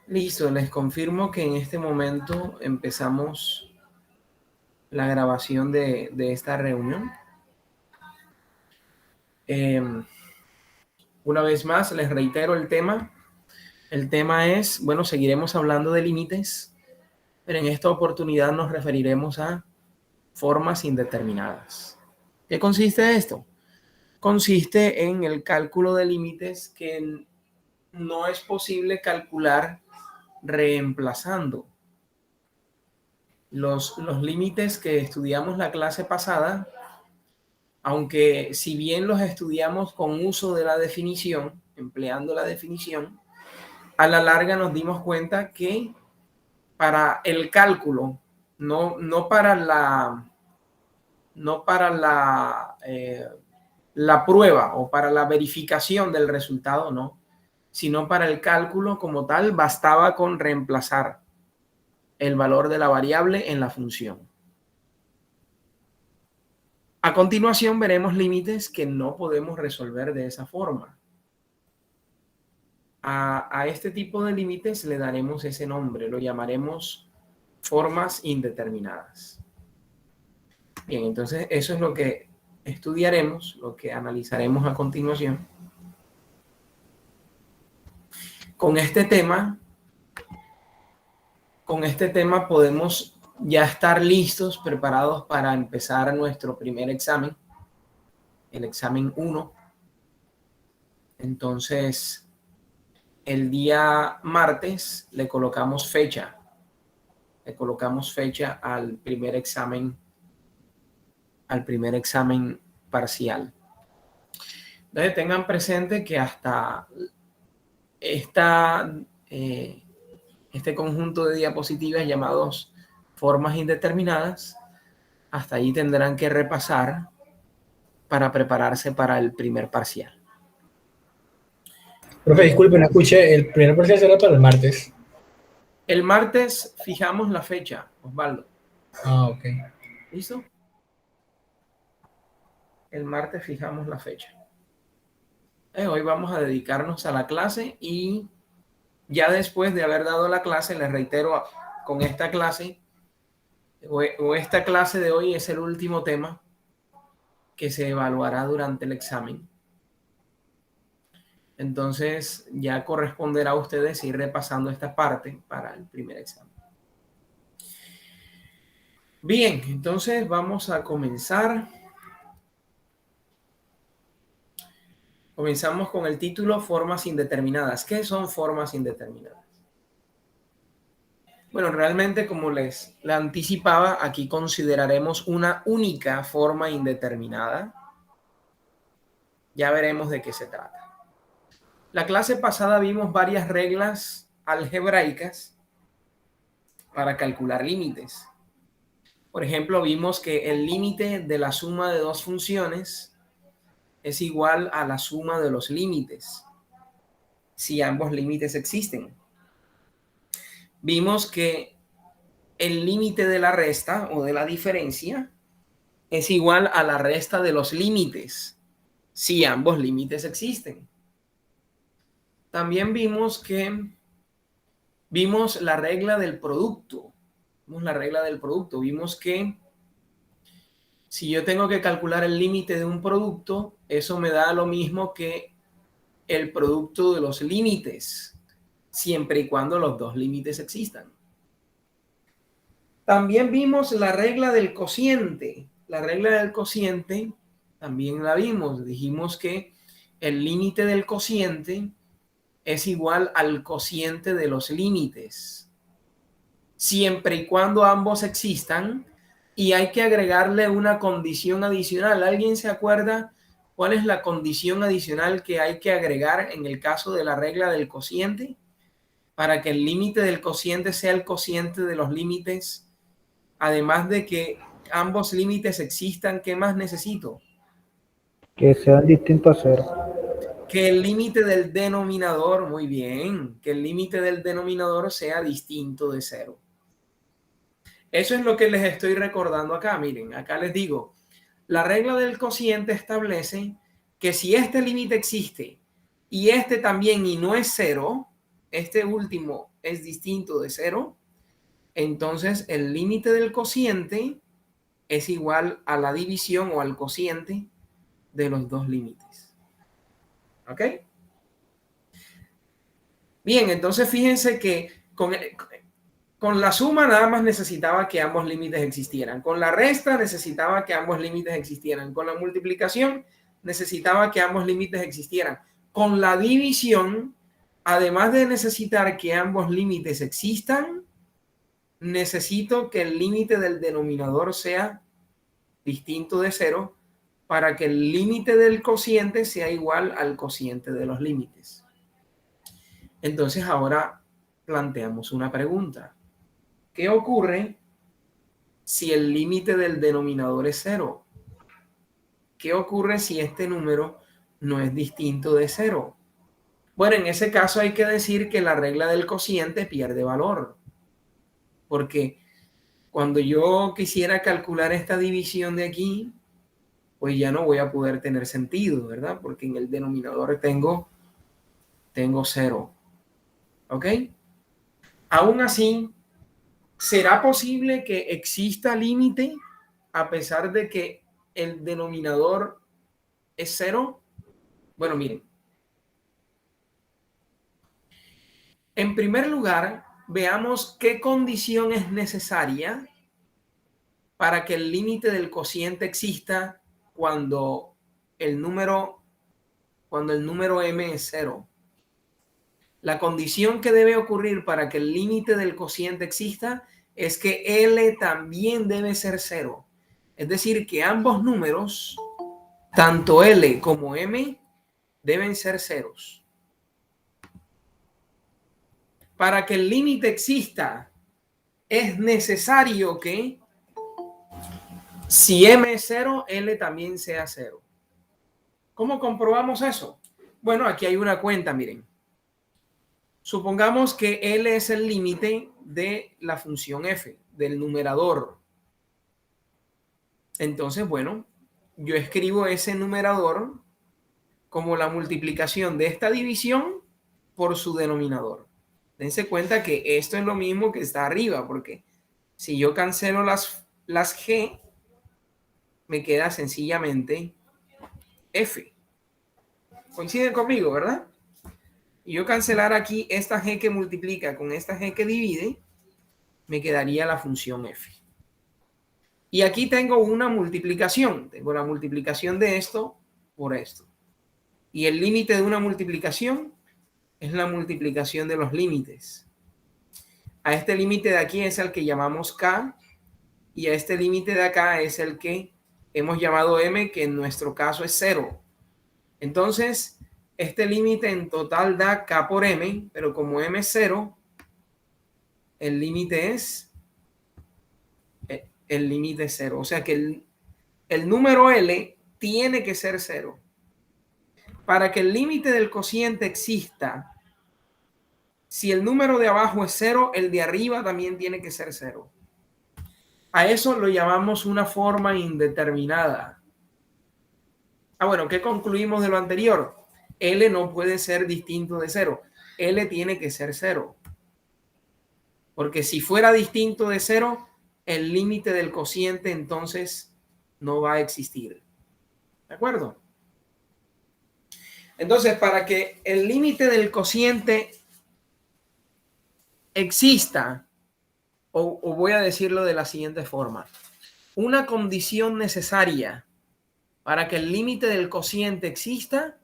Listo, les confirmo que en este momento empezamos la grabación de esta reunión. Una vez más, les reitero el tema. El tema es, bueno, seguiremos hablando de límites, pero en esta oportunidad nos referiremos a formas indeterminadas. ¿Qué consiste esto? Consiste en el cálculo de límites que no es posible calcular reemplazando. Los límites que estudiamos la clase pasada, aunque si bien los estudiamos con uso de la definición, empleando la definición, a la larga nos dimos cuenta que para el cálculo, no para la prueba o para la verificación del resultado, no, sino para el cálculo como tal, bastaba con reemplazar el valor de la variable en la función. A continuación veremos límites que no podemos resolver de esa forma. A este tipo de límites le daremos ese nombre, lo llamaremos formas indeterminadas. Bien, entonces eso es lo que estudiaremos, lo que analizaremos a continuación. Con este tema podemos ya estar listos, preparados para empezar nuestro primer examen, el examen 1. Entonces, el día martes le colocamos fecha al primer examen parcial. Entonces, tengan presente que hasta este conjunto de diapositivas llamados formas indeterminadas, hasta ahí tendrán que repasar para prepararse para el primer parcial. Profe, disculpe, no escuché, el primer parcial será para el martes. El martes fijamos la fecha, Osvaldo. Ok. ¿Listo? El martes fijamos la fecha. Hoy vamos a dedicarnos a la clase y ya después de haber dado la clase, les reitero, con esta clase o esta clase de hoy es el último tema que se evaluará durante el examen. Entonces ya corresponderá a ustedes ir repasando esta parte para el primer examen. Bien, entonces vamos a comenzar. Comenzamos con el título Formas indeterminadas. ¿Qué son formas indeterminadas? Bueno, realmente, como les anticipaba, aquí consideraremos una única forma indeterminada. Ya veremos de qué se trata. La clase pasada vimos varias reglas algebraicas para calcular límites. Por ejemplo, vimos que el límite de la suma de dos funciones es igual a la suma de los límites, si ambos límites existen. Vimos que el límite de la resta o de la diferencia es igual a la resta de los límites, si ambos límites existen. También vimos la regla del producto. Vimos que si yo tengo que calcular el límite de un producto, eso me da lo mismo que el producto de los límites, siempre y cuando los dos límites existan. También vimos la regla del cociente. La regla del cociente también la vimos. Dijimos que el límite del cociente es igual al cociente de los límites, siempre y cuando ambos existan, y hay que agregarle una condición adicional. ¿Alguien se acuerda cuál es la condición adicional que hay que agregar en el caso de la regla del cociente? Para que el límite del cociente sea el cociente de los límites, además de que ambos límites existan, ¿qué más necesito? Que sean distintos a cero. Que el límite del denominador, muy bien, que el límite del denominador sea distinto de cero. Eso es lo que les estoy recordando acá. Miren, acá les digo, la regla del cociente establece que si este límite existe y este también y no es cero, este último es distinto de 0, entonces el límite del cociente es igual a la división o al cociente de los dos límites. ¿Ok? Bien, entonces fíjense que con la suma nada más necesitaba que ambos límites existieran. Con la resta necesitaba que ambos límites existieran. Con la multiplicación necesitaba que ambos límites existieran. Con la división, además de necesitar que ambos límites existan, necesito que el límite del denominador sea distinto de 0 para que el límite del cociente sea igual al cociente de los límites. Entonces ahora planteamos una pregunta. ¿Qué ocurre si el límite del denominador es 0? ¿Qué ocurre si este número no es distinto de 0? Bueno, en ese caso hay que decir que la regla del cociente pierde valor. Porque cuando yo quisiera calcular esta división de aquí, pues ya no voy a poder tener sentido, ¿verdad? Porque en el denominador tengo 0. ¿Ok? Aún así, ¿será posible que exista límite a pesar de que el denominador es 0? Bueno, miren. En primer lugar, veamos qué condición es necesaria para que el límite del cociente exista cuando el número m es 0. La condición que debe ocurrir para que el límite del cociente exista es que L también debe ser 0. Es decir, que ambos números, tanto L como M, deben ser ceros. Para que el límite exista, es necesario que si M es 0, L también sea 0. ¿Cómo comprobamos eso? Bueno, aquí hay una cuenta, miren. Supongamos que L es el límite de la función f, del numerador. Entonces, bueno, yo escribo ese numerador como la multiplicación de esta división por su denominador. Dense cuenta que esto es lo mismo que está arriba, porque si yo cancelo las g, me queda sencillamente f. Coinciden conmigo, ¿verdad? Y yo cancelar aquí esta g que multiplica con esta g que divide, me quedaría la función f. Y aquí tengo una multiplicación. Tengo la multiplicación de esto por esto. Y el límite de una multiplicación es la multiplicación de los límites. A este límite de aquí es el que llamamos k, y a este límite de acá es el que hemos llamado m, que en nuestro caso es 0. Entonces, este límite en total da k por m, pero como m es 0, el límite es 0. O sea que el número L tiene que ser 0. Para que el límite del cociente exista, si el número de abajo es 0, el de arriba también tiene que ser 0. A eso lo llamamos una forma indeterminada. Bueno, ¿qué concluimos de lo anterior? L no puede ser distinto de 0. L tiene que ser 0. Porque si fuera distinto de 0, el límite del cociente entonces no va a existir. ¿De acuerdo? Entonces, para que el límite del cociente exista, o voy a decirlo de la siguiente forma, una condición necesaria para que el límite del cociente exista,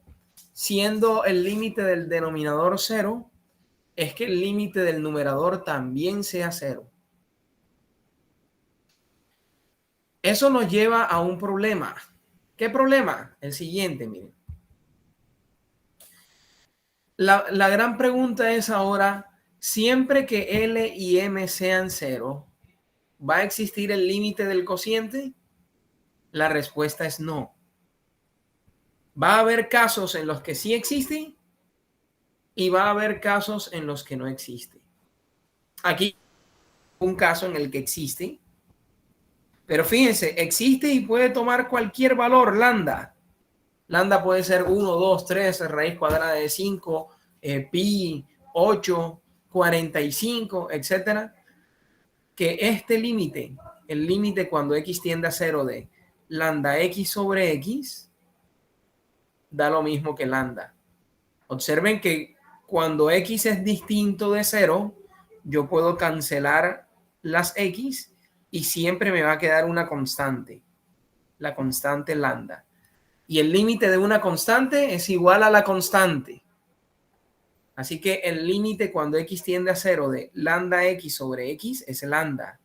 siendo el límite del denominador 0, es que el límite del numerador también sea 0. Eso nos lleva a un problema. ¿Qué problema? El siguiente, miren. La gran pregunta es ahora, siempre que L y M sean 0, ¿va a existir el límite del cociente? La respuesta es no. Va a haber casos en los que sí existe y va a haber casos en los que no existe. Aquí un caso en el que existe, pero fíjense, existe y puede tomar cualquier valor lambda. Lambda puede ser 1, 2, 3, raíz cuadrada de 5, pi, 8, 45, etcétera, que este límite, el límite cuando x tiende a 0 de lambda x sobre x, da lo mismo que lambda. Observen que cuando x es distinto de 0, yo puedo cancelar las x y siempre me va a quedar una constante, la constante lambda. Y el límite de una constante es igual a la constante. Así que el límite cuando x tiende a 0 de lambda x sobre x es lambda.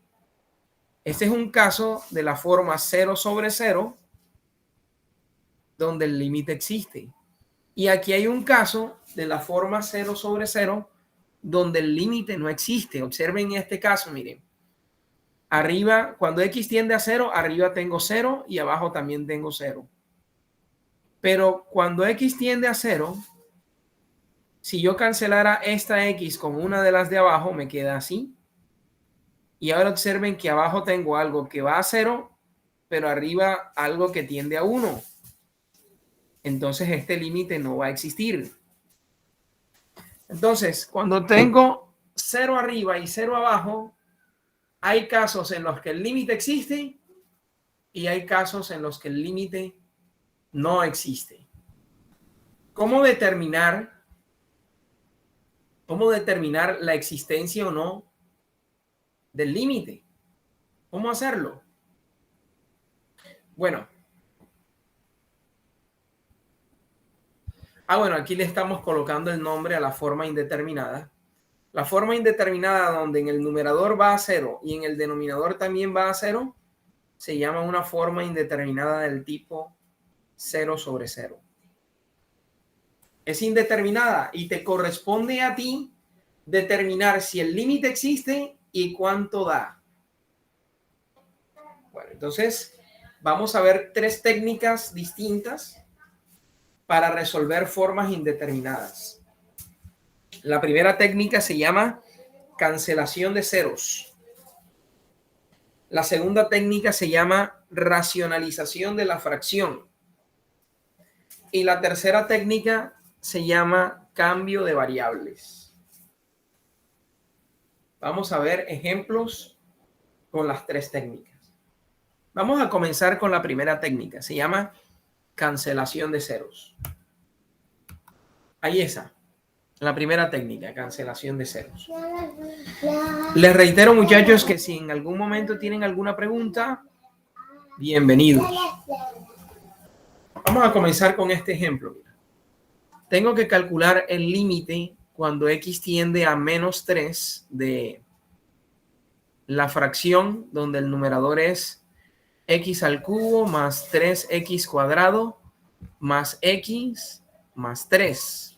Este es un caso de la forma 0 sobre 0, donde el límite existe. Y aquí hay un caso de la forma 0 sobre 0, donde el límite no existe. Observen este caso, miren. Arriba, cuando x tiende a 0, arriba tengo 0 y abajo también tengo 0. Pero cuando x tiende a 0, si yo cancelara esta x con una de las de abajo, me queda así. Y ahora observen que abajo tengo algo que va a 0, pero arriba algo que tiende a 1. Entonces este límite no va a existir. Entonces, cuando tengo 0 arriba y 0 abajo, hay casos en los que el límite existe y hay casos en los que el límite no existe. ¿Cómo determinar la existencia o no del límite? ¿Cómo hacerlo? Bueno. Bueno, aquí le estamos colocando el nombre a la forma indeterminada. La forma indeterminada donde en el numerador va a 0 y en el denominador también va a 0, se llama una forma indeterminada del tipo 0 sobre 0. Es indeterminada y te corresponde a ti determinar si el límite existe y cuánto da. Bueno, entonces vamos a ver 3 técnicas distintas para resolver formas indeterminadas. La primera técnica se llama cancelación de ceros. La segunda técnica se llama racionalización de la fracción. Y la tercera técnica se llama cambio de variables. Vamos a ver ejemplos con las 3 técnicas. Vamos a comenzar con la primera técnica. Se llama cancelación de ceros. Ahí está. La primera técnica, cancelación de ceros. Les reitero, muchachos, que si en algún momento tienen alguna pregunta, bienvenidos. Vamos a comenzar con este ejemplo. Tengo que calcular el límite cuando x tiende a menos 3 de la fracción donde el numerador es x al cubo más 3x cuadrado más x más 3.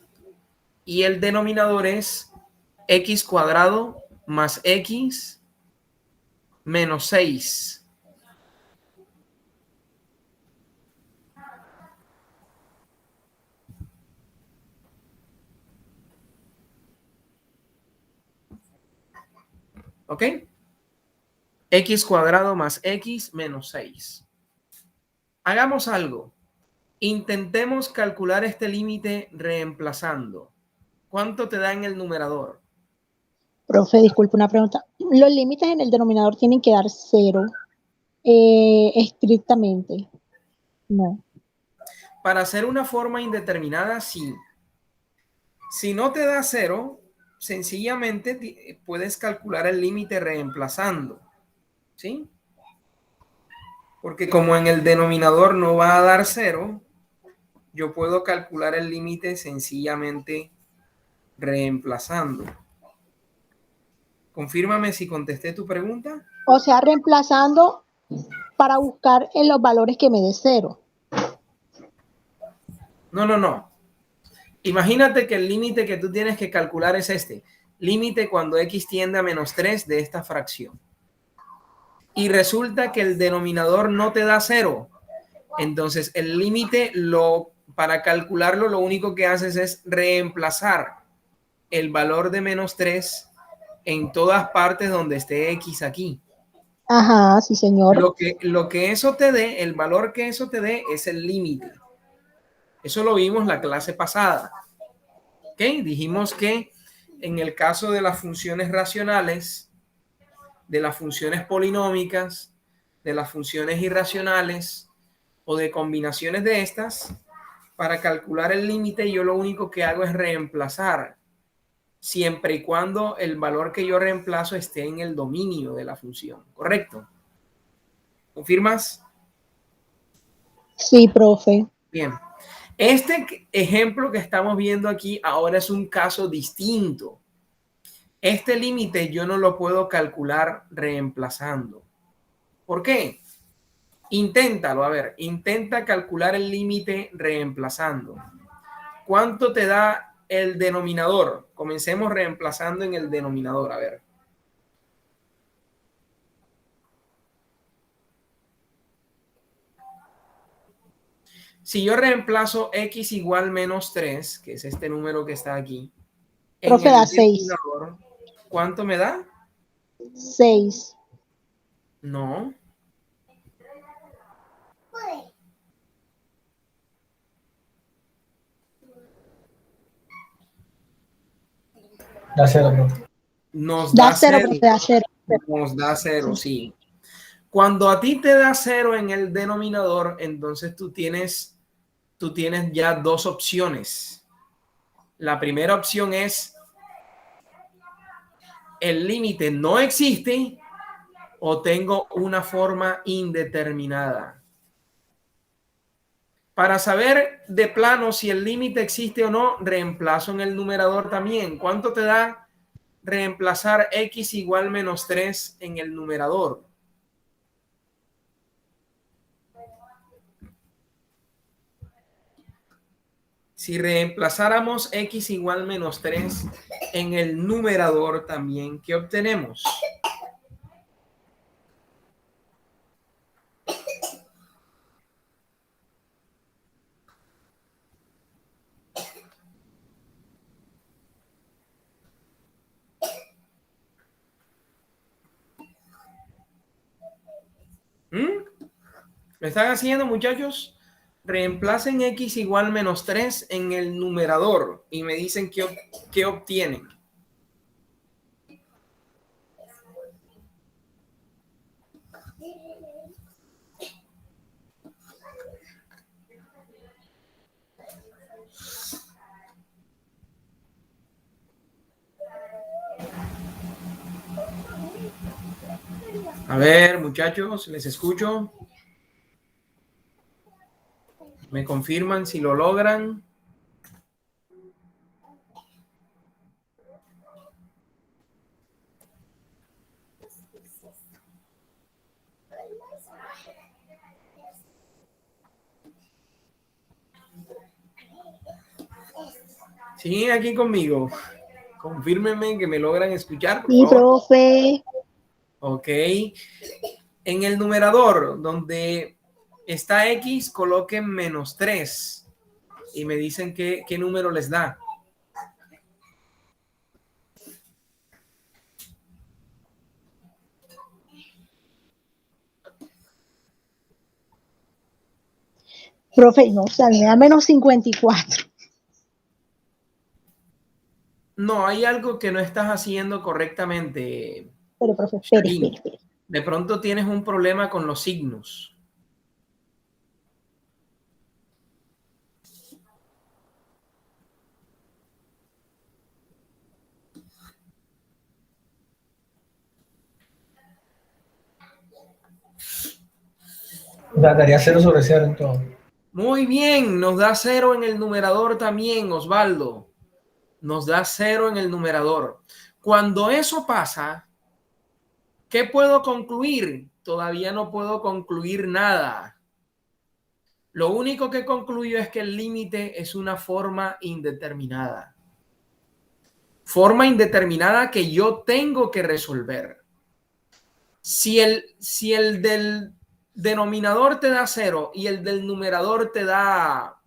Y el denominador es x cuadrado más x menos 6. ¿Ok? X cuadrado más x menos 6. Hagamos algo. Intentemos calcular este límite reemplazando. ¿Cuánto te da en el numerador? Profe, disculpe una pregunta. Los límites en el denominador tienen que dar 0 estrictamente. No. Para hacer una forma indeterminada, sí. Si no te da 0, sencillamente puedes calcular el límite reemplazando. ¿Sí? Porque como en el denominador no va a dar 0, yo puedo calcular el límite sencillamente reemplazando. Confírmame si contesté tu pregunta. O sea, reemplazando para buscar en los valores que me dé 0. No. Imagínate que el límite que tú tienes que calcular es este. Límite cuando x tiende a menos 3 de esta fracción. Y resulta que el denominador no te da 0. Entonces, el límite, para calcularlo, lo único que haces es reemplazar el valor de menos 3 en todas partes donde esté x aquí. Ajá, sí, señor. Lo que eso te dé, el valor que eso te dé es el límite. Eso lo vimos la clase pasada. ¿Ok? Dijimos que en el caso de las funciones racionales, de las funciones polinómicas, de las funciones irracionales o de combinaciones de estas, para calcular el límite yo lo único que hago es reemplazar, siempre y cuando el valor que yo reemplazo esté en el dominio de la función, ¿correcto? ¿Confirmas? Sí, profe. Bien. Este ejemplo que estamos viendo aquí ahora es un caso distinto. Este límite yo no lo puedo calcular reemplazando. ¿Por qué? Inténtalo, a ver, intenta calcular el límite reemplazando. ¿Cuánto te da el denominador? Comencemos reemplazando en el denominador, a ver. Si yo reemplazo x igual menos 3, que es este número que está aquí, en Profe, el da 6. denominador, ¿cuánto me da? 6. No. Da 0, profe. Nos Da da 0, 0. profe, da 0. Nos da 0, sí. Cuando a ti te da 0 en el denominador, entonces tú tienes ya dos opciones. La primera opción es el límite no existe o tengo una forma indeterminada. Para saber de plano si el límite existe o no, reemplazo en el numerador también. ¿Cuánto te da reemplazar x igual menos 3 en el numerador? Si reemplazáramos x igual menos 3 en el numerador también, ¿qué obtenemos? ¿Me están haciendo, muchachos? Reemplacen x igual menos 3 en el numerador y me dicen qué obtienen. A ver, muchachos, les escucho. Me confirman si lo logran. Siguen aquí conmigo. Confírmenme que me logran escuchar, por Sí, favor. profe. Ok. En el numerador, donde está x, coloquen menos 3 y me dicen qué número les da. Profe, no, o sea, me da menos 54. No, hay algo que no estás haciendo correctamente, Pero, profe, espere, espere, Shalim. espere. De pronto tienes un problema con los signos. Daría 0 sobre 0 en todo. Muy bien, nos da 0 en el numerador también, Osvaldo. Nos da 0 en el numerador. Cuando eso pasa, ¿qué puedo concluir? Todavía no puedo concluir nada. Lo único que concluyo es que el límite es una forma indeterminada. Forma indeterminada que yo tengo que resolver. Si el del denominador te da 0 y el del numerador te da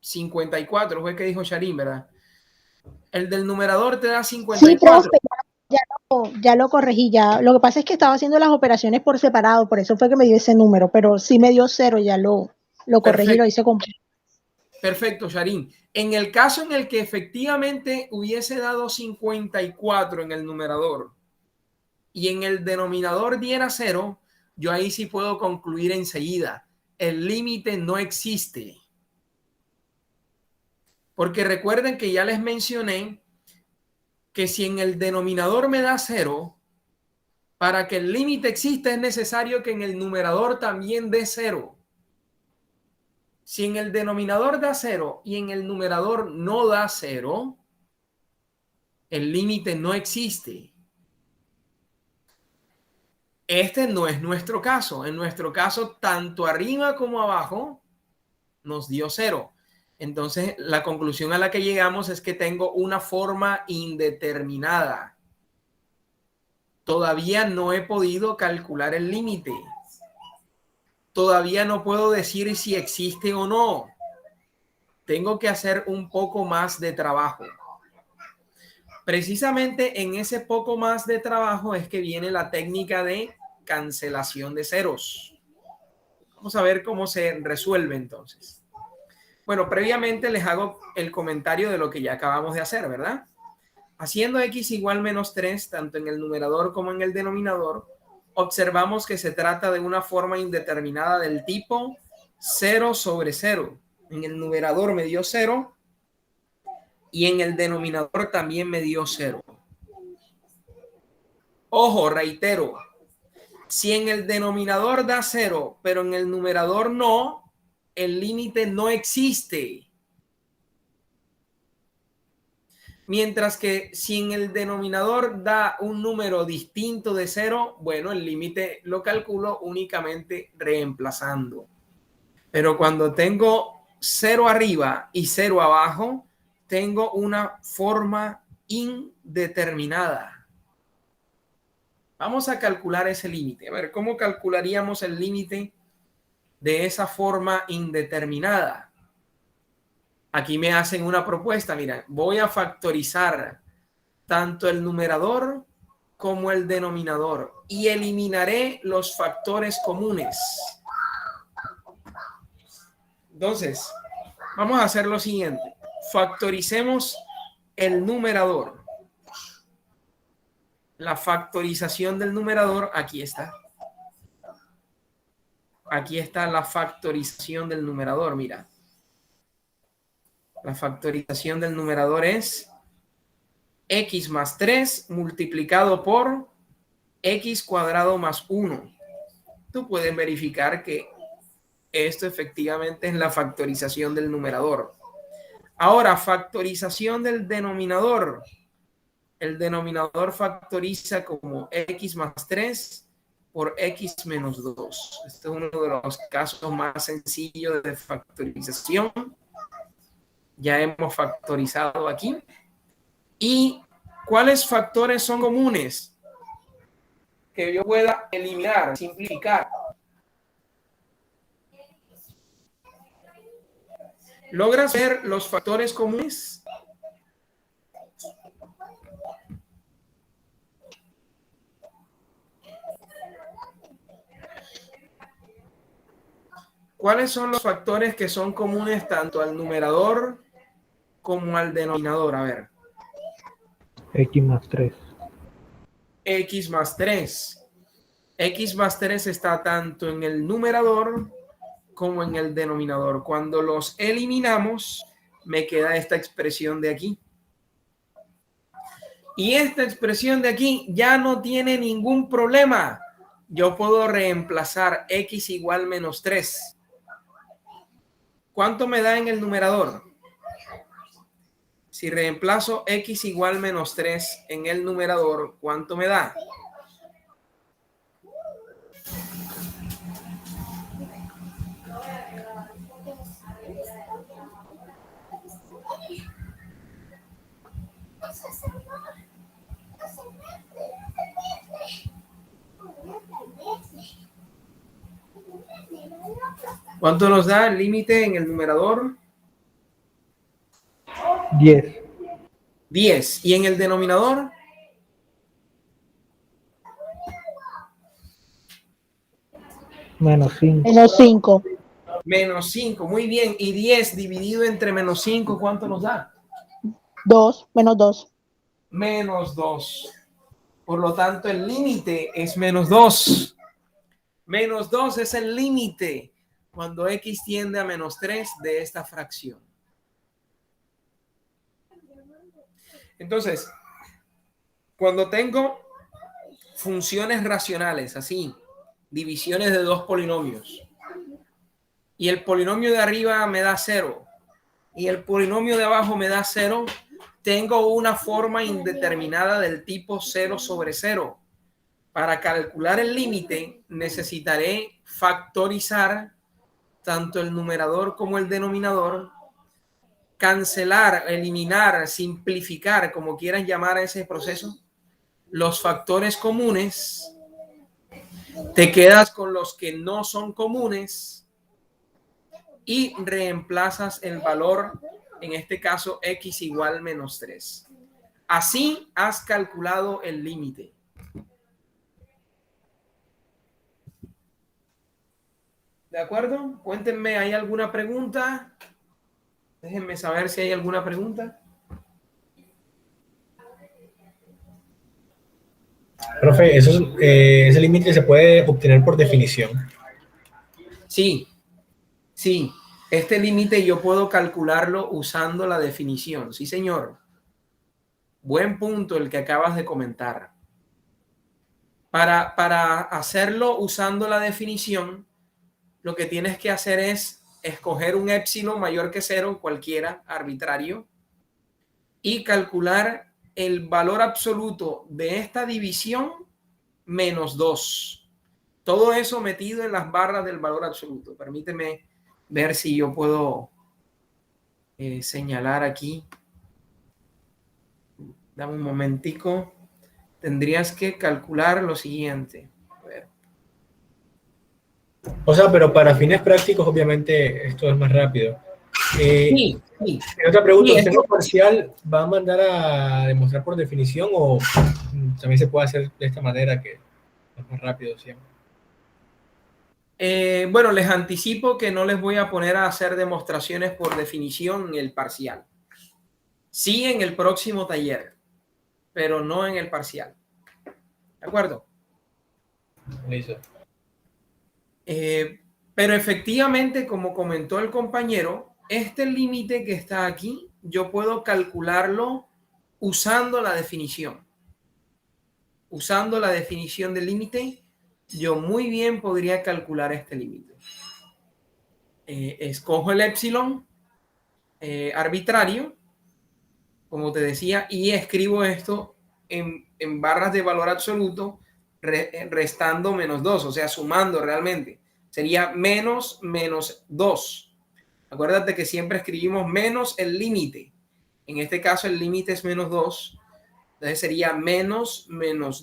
54, fue que dijo Sharim, ¿verdad? El del numerador te da Sí, 54. profe, ya lo corregí, ya. Lo que pasa es que estaba haciendo las operaciones por separado, por eso fue que me dio ese número, pero sí me dio 0, ya lo corregí, lo Perfecto. hice completo. Perfecto, Sharin. En el caso en el que efectivamente hubiese dado 54 en el numerador y en el denominador diera 0, yo ahí sí puedo concluir enseguida. El límite no existe. Porque recuerden que ya les mencioné que si en el denominador me da 0, para que el límite exista es necesario que en el numerador también dé 0. Si en el denominador da 0 y en el numerador no da 0, el límite no existe. Este no es nuestro caso. En nuestro caso, tanto arriba como abajo nos dio 0. Entonces, la conclusión a la que llegamos es que tengo una forma indeterminada. Todavía no he podido calcular el límite. Todavía no puedo decir si existe o no. Tengo que hacer un poco más de trabajo. Precisamente en ese poco más de trabajo es que viene la técnica de cancelación de ceros. Vamos a ver cómo se resuelve entonces. Bueno, previamente les hago el comentario de lo que ya acabamos de hacer, ¿verdad? Haciendo x igual menos 3, tanto en el numerador como en el denominador, observamos que se trata de una forma indeterminada del tipo 0 sobre 0. En el numerador me dio 0 y en el denominador también me dio 0. Ojo, reitero, si en el denominador da 0, pero en el numerador no, el límite no existe. Mientras que si en el denominador da un número distinto de 0, bueno, el límite lo calculo únicamente reemplazando. Pero cuando tengo 0 arriba y 0 abajo, tengo una forma indeterminada. Vamos a calcular ese límite. A ver, ¿cómo calcularíamos el límite de esa forma indeterminada? Aquí me hacen una propuesta. Mira, voy a factorizar tanto el numerador como el denominador y eliminaré los factores comunes. Entonces, vamos a hacer lo siguiente. Factoricemos el numerador. La factorización del numerador, aquí está. Aquí está la factorización del numerador, mira. La factorización del numerador es x más 3 multiplicado por x cuadrado más 1. Tú puedes verificar que esto efectivamente es la factorización del numerador. Ahora, factorización del denominador. El denominador factoriza como x más 3 por x menos 2. Este es uno de los casos más sencillos de factorización. Ya hemos factorizado aquí. ¿Y cuáles factores son comunes que yo pueda eliminar, simplificar? ¿Logras ver los factores comunes? ¿Cuáles son los factores que son comunes tanto al numerador como al denominador? A ver. X más 3. X más 3. X más 3 está tanto en el numerador como en el denominador. Cuando los eliminamos, me queda esta expresión de aquí. Y esta expresión de aquí ya no tiene ningún problema. Yo puedo reemplazar x igual menos 3. ¿Cuánto me da en el numerador? Si reemplazo x igual menos 3 en el numerador, ¿cuánto me da? ¿Cuánto nos da el límite en el numerador? 10. 10. ¿Y en el denominador? Menos 5. Menos 5. Menos 5, muy bien. Y 10 dividido entre menos 5, ¿cuánto nos da? 2, menos 2. Menos 2. Por lo tanto, el límite es menos 2. Menos 2 es el límite cuando x tiende a menos 3 de esta fracción. Entonces, cuando tengo funciones racionales, así, divisiones de dos polinomios, y el polinomio de arriba me da 0, y el polinomio de abajo me da 0, tengo una forma indeterminada del tipo 0 sobre 0. Para calcular el límite necesitaré factorizar tanto el numerador como el denominador, cancelar, eliminar, simplificar, como quieran llamar a ese proceso, los factores comunes, te quedas con los que no son comunes y reemplazas el valor, en este caso x igual menos 3. Así has calculado el límite. ¿De acuerdo? Cuéntenme, ¿hay alguna pregunta? Déjenme saber si hay alguna pregunta. Profe, ese límite se puede obtener por definición. Sí, sí. Este límite yo puedo calcularlo usando la definición. Sí, señor. Buen punto el que acabas de comentar. Para hacerlo usando la definición, lo que tienes que hacer es escoger un épsilon mayor que 0, cualquiera, arbitrario, y calcular el valor absoluto de esta división menos 2. Todo eso metido en las barras del valor absoluto. Permíteme ver si yo puedo señalar aquí. Dame un momentico. Tendrías que calcular lo siguiente. A ver. O sea, pero para fines prácticos, obviamente, esto es más rápido. Sí, sí. Otra pregunta, Sí, ¿usted en lo parcial va a mandar a demostrar por definición o también se puede hacer de esta manera que es más rápido siempre? Bueno, les anticipo que no les voy a poner a hacer demostraciones por definición en el parcial. Sí en el próximo taller, pero no en el parcial. ¿De acuerdo? Listo. Pero efectivamente, como comentó el compañero, este límite que está aquí, yo puedo calcularlo usando la definición. Usando la definición del límite, yo muy bien podría calcular este límite. Escojo el épsilon arbitrario, como te decía, y escribo esto en barras de valor absoluto, restando menos 2, o sea, sumando realmente. Sería menos 2. Acuérdate que siempre escribimos menos el límite. En este caso el límite es menos 2. Entonces sería menos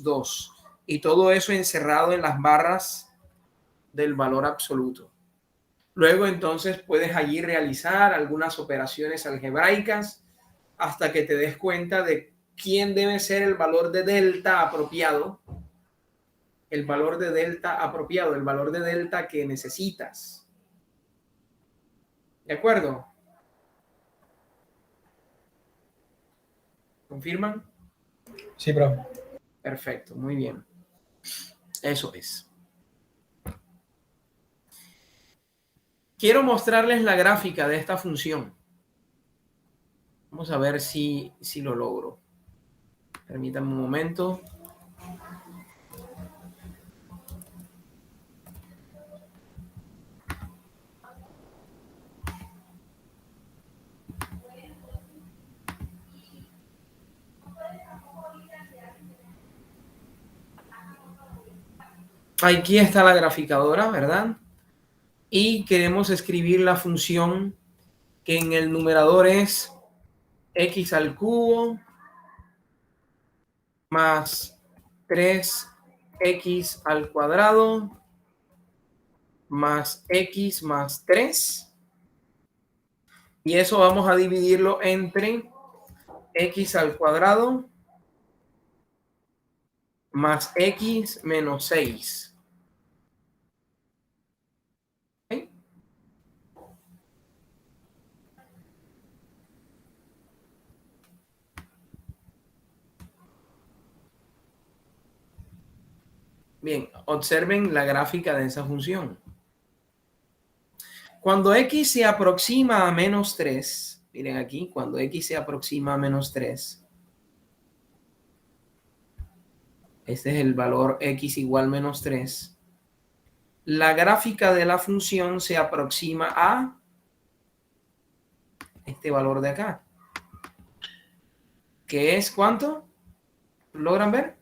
2. Y todo eso encerrado en las barras del valor absoluto. Luego entonces puedes allí realizar algunas operaciones algebraicas hasta que te des cuenta de quién debe ser el valor de delta apropiado. El valor de delta apropiado, el valor de delta que necesitas. ¿De acuerdo? ¿Confirman? Sí, profe. Perfecto, muy bien. Eso es. Quiero mostrarles la gráfica de esta función. Vamos a ver si lo logro. Permítanme un momento. Aquí está la graficadora, ¿verdad? Y queremos escribir la función que en el numerador es x al cubo más 3x al cuadrado más x más 3. Y eso vamos a dividirlo entre x al cuadrado más x menos 6. ¿Okay? Bien, observen la gráfica de esa función. Cuando x se aproxima a menos 3, miren aquí, cuando x se aproxima a menos 3, este es el valor x igual menos 3, la gráfica de la función se aproxima a este valor de acá, que es ¿cuánto? ¿Logran ver?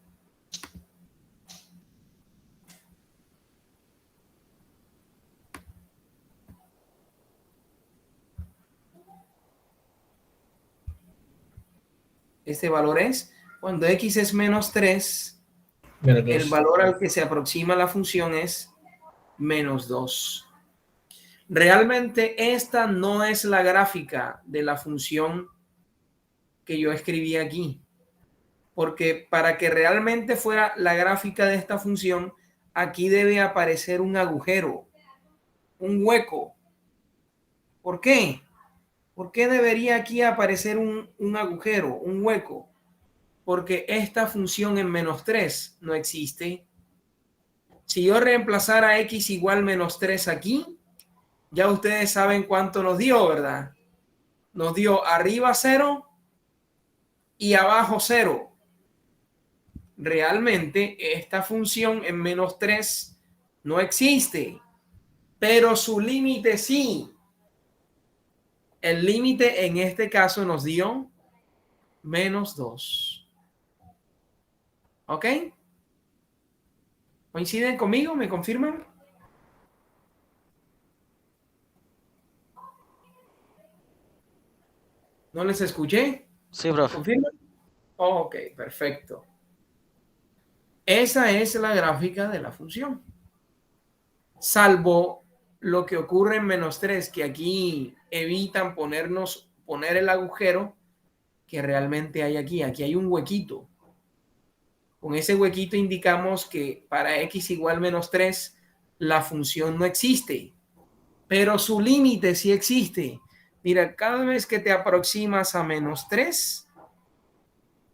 Este valor es, cuando x es menos 3, Menos el 2. valor al que se aproxima la función es menos 2. Realmente esta no es la gráfica de la función que yo escribí aquí, porque para que realmente fuera la gráfica de esta función, aquí debe aparecer un agujero, un hueco. ¿Por qué? ¿Por qué debería aquí aparecer un agujero, un hueco? Porque esta función en menos 3 no existe. Si yo reemplazara x igual menos 3 aquí, ya ustedes saben cuánto nos dio, ¿verdad? Nos dio arriba 0 y abajo 0. Realmente esta función en menos 3 no existe, pero su límite sí. El límite en este caso nos dio menos 2. ¿Ok? ¿Coinciden conmigo? ¿Me confirman? ¿No les escuché? Sí, ¿Me profe. confirman? Ok, perfecto. Esa es la gráfica de la función. Salvo lo que ocurre en menos 3, que aquí evitan poner el agujero que realmente hay aquí. Aquí hay un huequito. Con ese huequito indicamos que para x igual menos 3, la función no existe, pero su límite sí existe. Mira, cada vez que te aproximas a menos 3,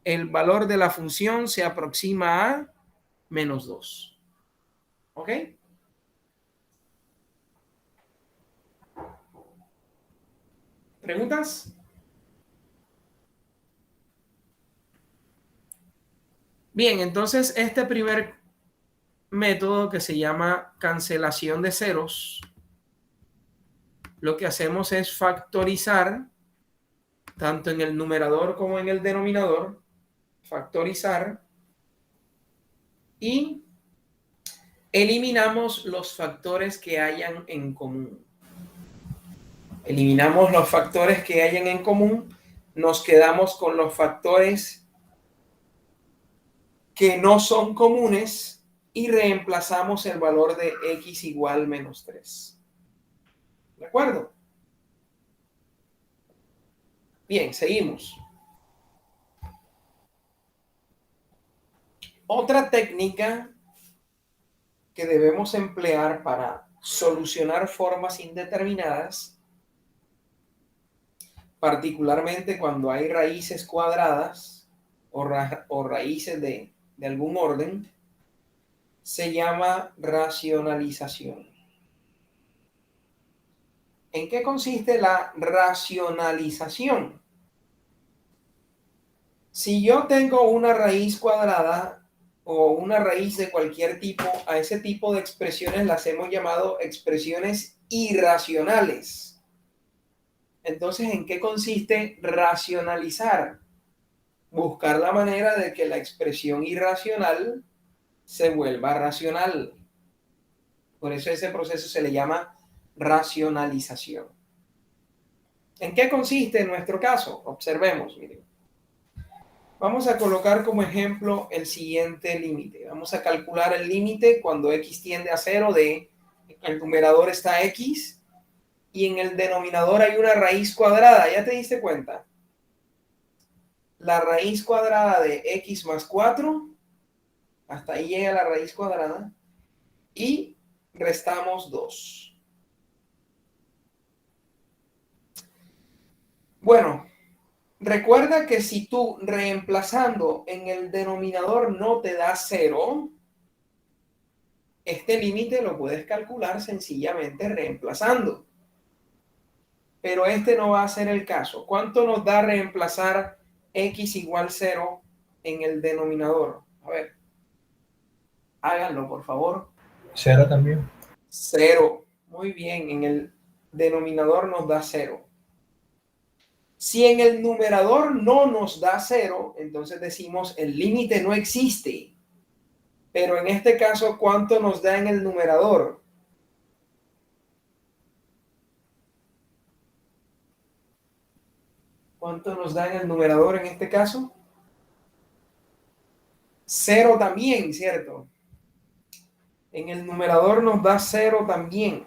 el valor de la función se aproxima a menos 2. ¿Ok? ¿Preguntas? Bien, entonces este primer método que se llama cancelación de ceros, lo que hacemos es factorizar tanto en el numerador como en el denominador, factorizar y eliminamos los factores que hayan en común. Eliminamos los factores que hayan en común, nos quedamos con los factores que no son comunes y reemplazamos el valor de x igual menos 3. ¿De acuerdo? Bien, seguimos. Otra técnica que debemos emplear para solucionar formas indeterminadas, particularmente cuando hay raíces cuadradas o raíces de algún orden, se llama racionalización. ¿En qué consiste la racionalización? Si yo tengo una raíz cuadrada o una raíz de cualquier tipo, a ese tipo de expresiones las hemos llamado expresiones irracionales. Entonces, ¿en qué consiste racionalizar? Buscar la manera de que la expresión irracional se vuelva racional. Por eso ese proceso se le llama racionalización. ¿En qué consiste en nuestro caso? Observemos, miren. Vamos a colocar como ejemplo el siguiente límite. Vamos a calcular el límite cuando x tiende a 0 de el numerador está x y en el denominador hay una raíz cuadrada. ¿Ya te diste cuenta? La raíz cuadrada de x más 4, hasta ahí llega la raíz cuadrada, y restamos 2. Bueno, recuerda que si tú reemplazando en el denominador no te da 0, este límite lo puedes calcular sencillamente reemplazando. Pero este no va a ser el caso. ¿Cuánto nos da reemplazar x igual 0 en el denominador? A ver, háganlo, por favor. 0 también. 0. Muy bien, en el denominador nos da 0. Si en el numerador no nos da 0, entonces decimos el límite no existe. Pero en este caso, ¿cuánto nos da en el numerador? ¿Cuánto nos da en el numerador en este caso? 0 también, ¿cierto? En el numerador nos da 0 también.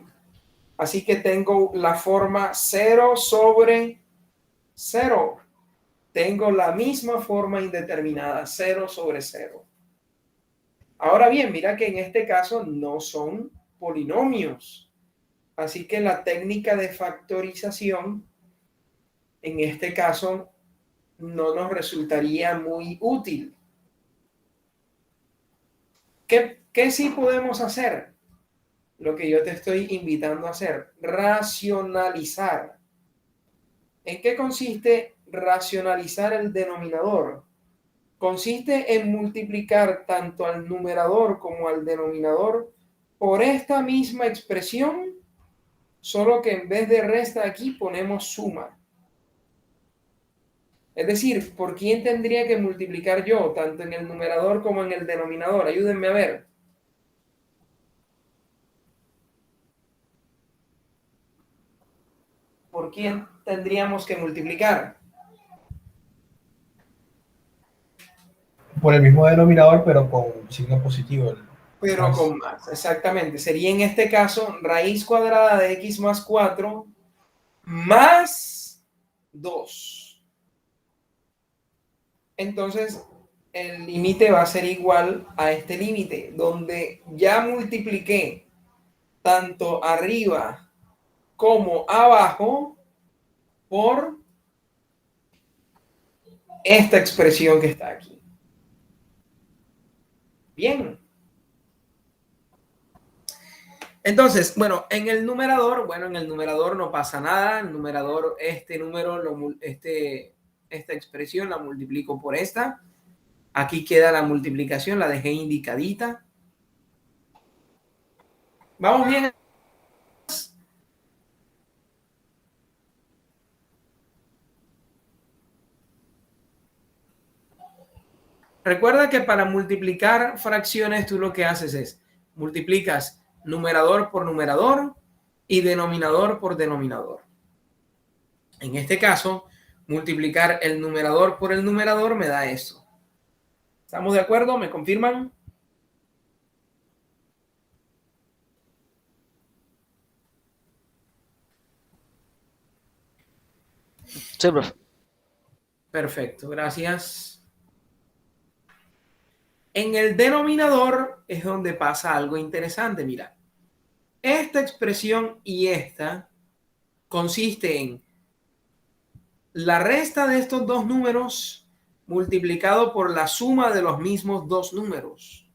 Así que tengo la forma 0 sobre 0. Tengo la misma forma indeterminada, 0 sobre 0. Ahora bien, mira que en este caso no son polinomios. Así que la técnica de factorización en este caso no nos resultaría muy útil. ¿Qué sí podemos hacer? Lo que yo te estoy invitando a hacer, racionalizar. ¿En qué consiste racionalizar el denominador? Consiste en multiplicar tanto al numerador como al denominador por esta misma expresión, solo que en vez de resta aquí ponemos suma. Es decir, ¿por quién tendría que multiplicar yo, tanto en el numerador como en el denominador? Ayúdenme a ver. ¿Por quién tendríamos que multiplicar? Por el mismo denominador, pero con signo positivo. Pero con más, exactamente. Sería en este caso raíz cuadrada de x más 4 más 2. Entonces, el límite va a ser igual a este límite, donde ya multipliqué tanto arriba como abajo por esta expresión que está aquí. Bien. Entonces, bueno, en el numerador no pasa nada. El numerador, esta expresión la multiplico por esta. Aquí queda la multiplicación, la dejé indicadita. ¿Vamos bien? Recuerda que para multiplicar fracciones tú lo que haces es multiplicas numerador por numerador y denominador por denominador. En este caso, multiplicar el numerador por el numerador me da esto. ¿Estamos de acuerdo? ¿Me confirman? Sí, profe. Perfecto, gracias. En el denominador es donde pasa algo interesante. Mira, esta expresión y esta consiste en la resta de estos dos números multiplicado por la suma de los mismos dos números.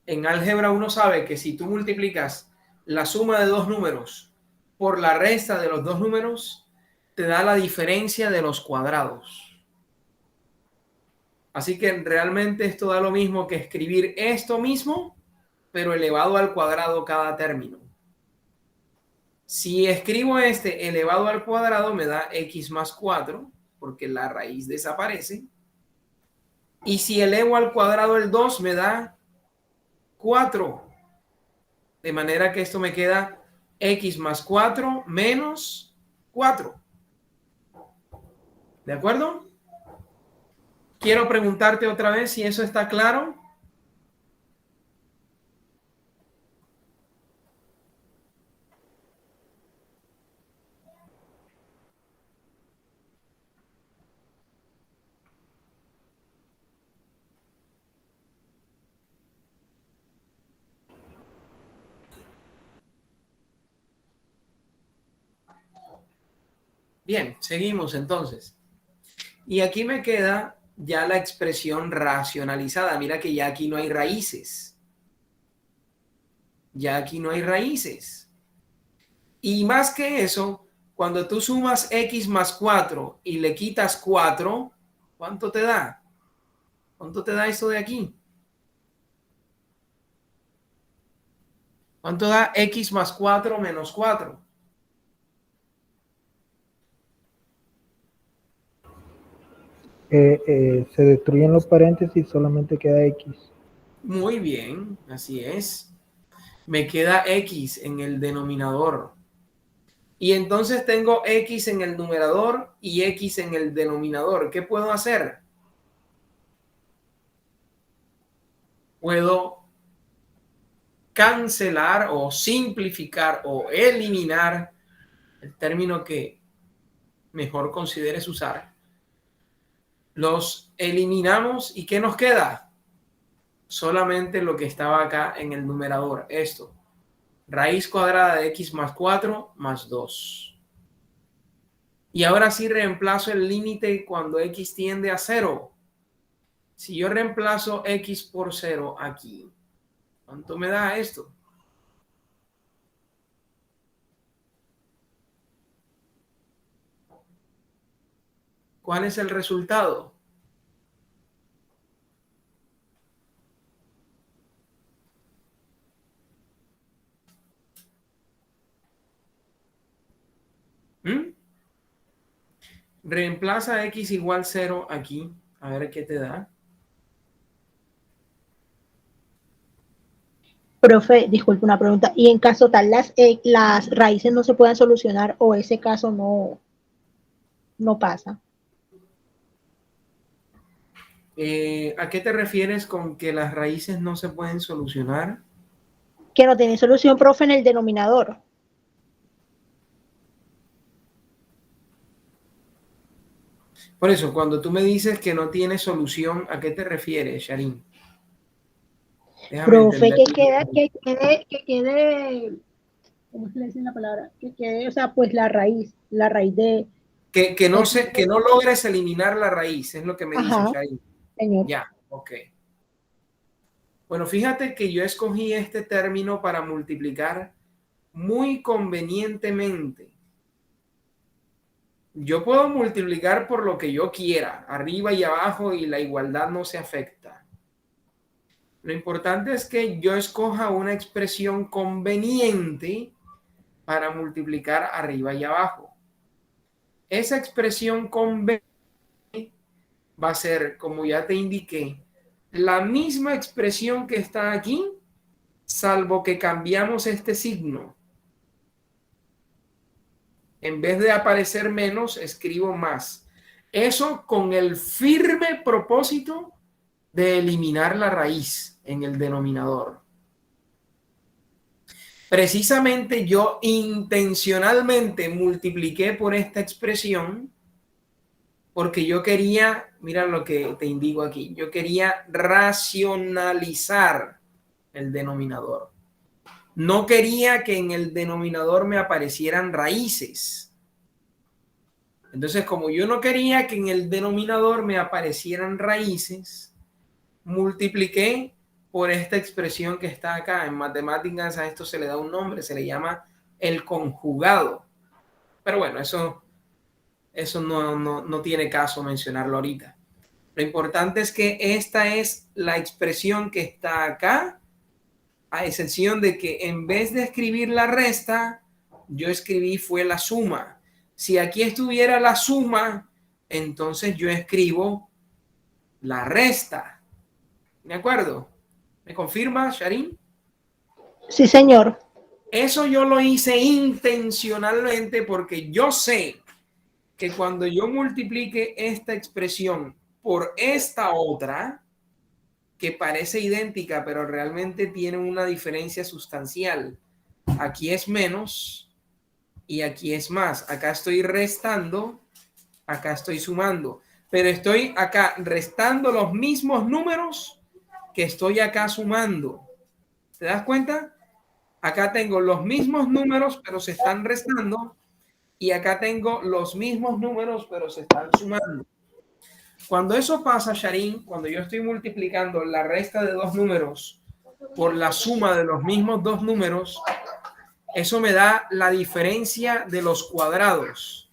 En álgebra uno sabe que si tú multiplicas la suma de dos números por la resta de los dos números, te da la diferencia de los cuadrados. Así que realmente esto da lo mismo que escribir esto mismo, pero elevado al cuadrado cada término. Si escribo este elevado al cuadrado, me da x más 4, porque la raíz desaparece. Y si elevo al cuadrado el 2, me da 4. De manera que esto me queda x más 4 menos 4. ¿De acuerdo? Quiero preguntarte otra vez si eso está claro. Bien, seguimos entonces. Y aquí me queda ya la expresión racionalizada. Mira que ya aquí no hay raíces. Ya aquí no hay raíces. Y más que eso, cuando tú sumas x más 4 y le quitas 4, ¿cuánto te da? ¿Cuánto te da eso de aquí? ¿Cuánto da x más 4 menos 4? Se destruyen los paréntesis, solamente queda X. Muy bien, así es. Me queda x en el denominador. Y entonces tengo x en el numerador y x en el denominador. ¿Qué puedo hacer? Puedo cancelar o simplificar o eliminar el término que mejor consideres usar. Los eliminamos y ¿qué nos queda? Solamente lo que estaba acá en el numerador. Esto. Raíz cuadrada de x más 4 más 2. Y ahora sí reemplazo el límite cuando x tiende a 0. Si yo reemplazo x por 0 aquí, ¿cuánto me da esto? ¿Cuál es el resultado? ¿Mm? Reemplaza x igual 0 aquí. A ver qué te da. Profe, disculpe una pregunta. ¿Y en caso tal las raíces no se puedan solucionar o ese caso no pasa? ¿A qué te refieres con que las raíces no se pueden solucionar? Que no tiene solución, profe, en el denominador. Por eso, cuando tú me dices que no tiene solución, ¿a qué te refieres, Sharin? Déjame Profe, entender. que quede, ¿cómo se le dice la palabra? Que quede, o sea, pues la raíz de Que X. no logres eliminar la raíz, es lo que me dice Ajá, Sharin. señor. Ya, ok. Bueno, fíjate que yo escogí este término para multiplicar muy convenientemente. Yo puedo multiplicar por lo que yo quiera, arriba y abajo, y la igualdad no se afecta. Lo importante es que yo escoja una expresión conveniente para multiplicar arriba y abajo. Esa expresión conveniente va a ser, como ya te indiqué, la misma expresión que está aquí, salvo que cambiamos este signo. En vez de aparecer menos, escribo más. Eso con el firme propósito de eliminar la raíz en el denominador. Precisamente yo intencionalmente multipliqué por esta expresión porque yo quería, mira lo que te indico aquí, yo quería racionalizar el denominador. No quería que en el denominador me aparecieran raíces. Entonces, como yo no quería que en el denominador me aparecieran raíces, multipliqué por esta expresión que está acá. En matemáticas a esto se le da un nombre, se le llama el conjugado. Pero bueno, eso no tiene caso mencionarlo ahorita. Lo importante es que esta es la expresión que está acá, a excepción de que en vez de escribir la resta, yo escribí fue la suma. Si aquí estuviera la suma, entonces yo escribo la resta. ¿De acuerdo? ¿Me confirma, Sharin? Sí, señor. Eso yo lo hice intencionalmente porque yo sé que cuando yo multiplique esta expresión por esta otra, que parece idéntica, pero realmente tiene una diferencia sustancial. Aquí es menos y aquí es más. Acá estoy restando, acá estoy sumando, pero estoy acá restando los mismos números que estoy acá sumando. ¿Te das cuenta? Acá tengo los mismos números, pero se están restando. Y acá tengo los mismos números, pero se están sumando. Cuando eso pasa, Sharin, cuando yo estoy multiplicando la resta de dos números por la suma de los mismos dos números, eso me da la diferencia de los cuadrados.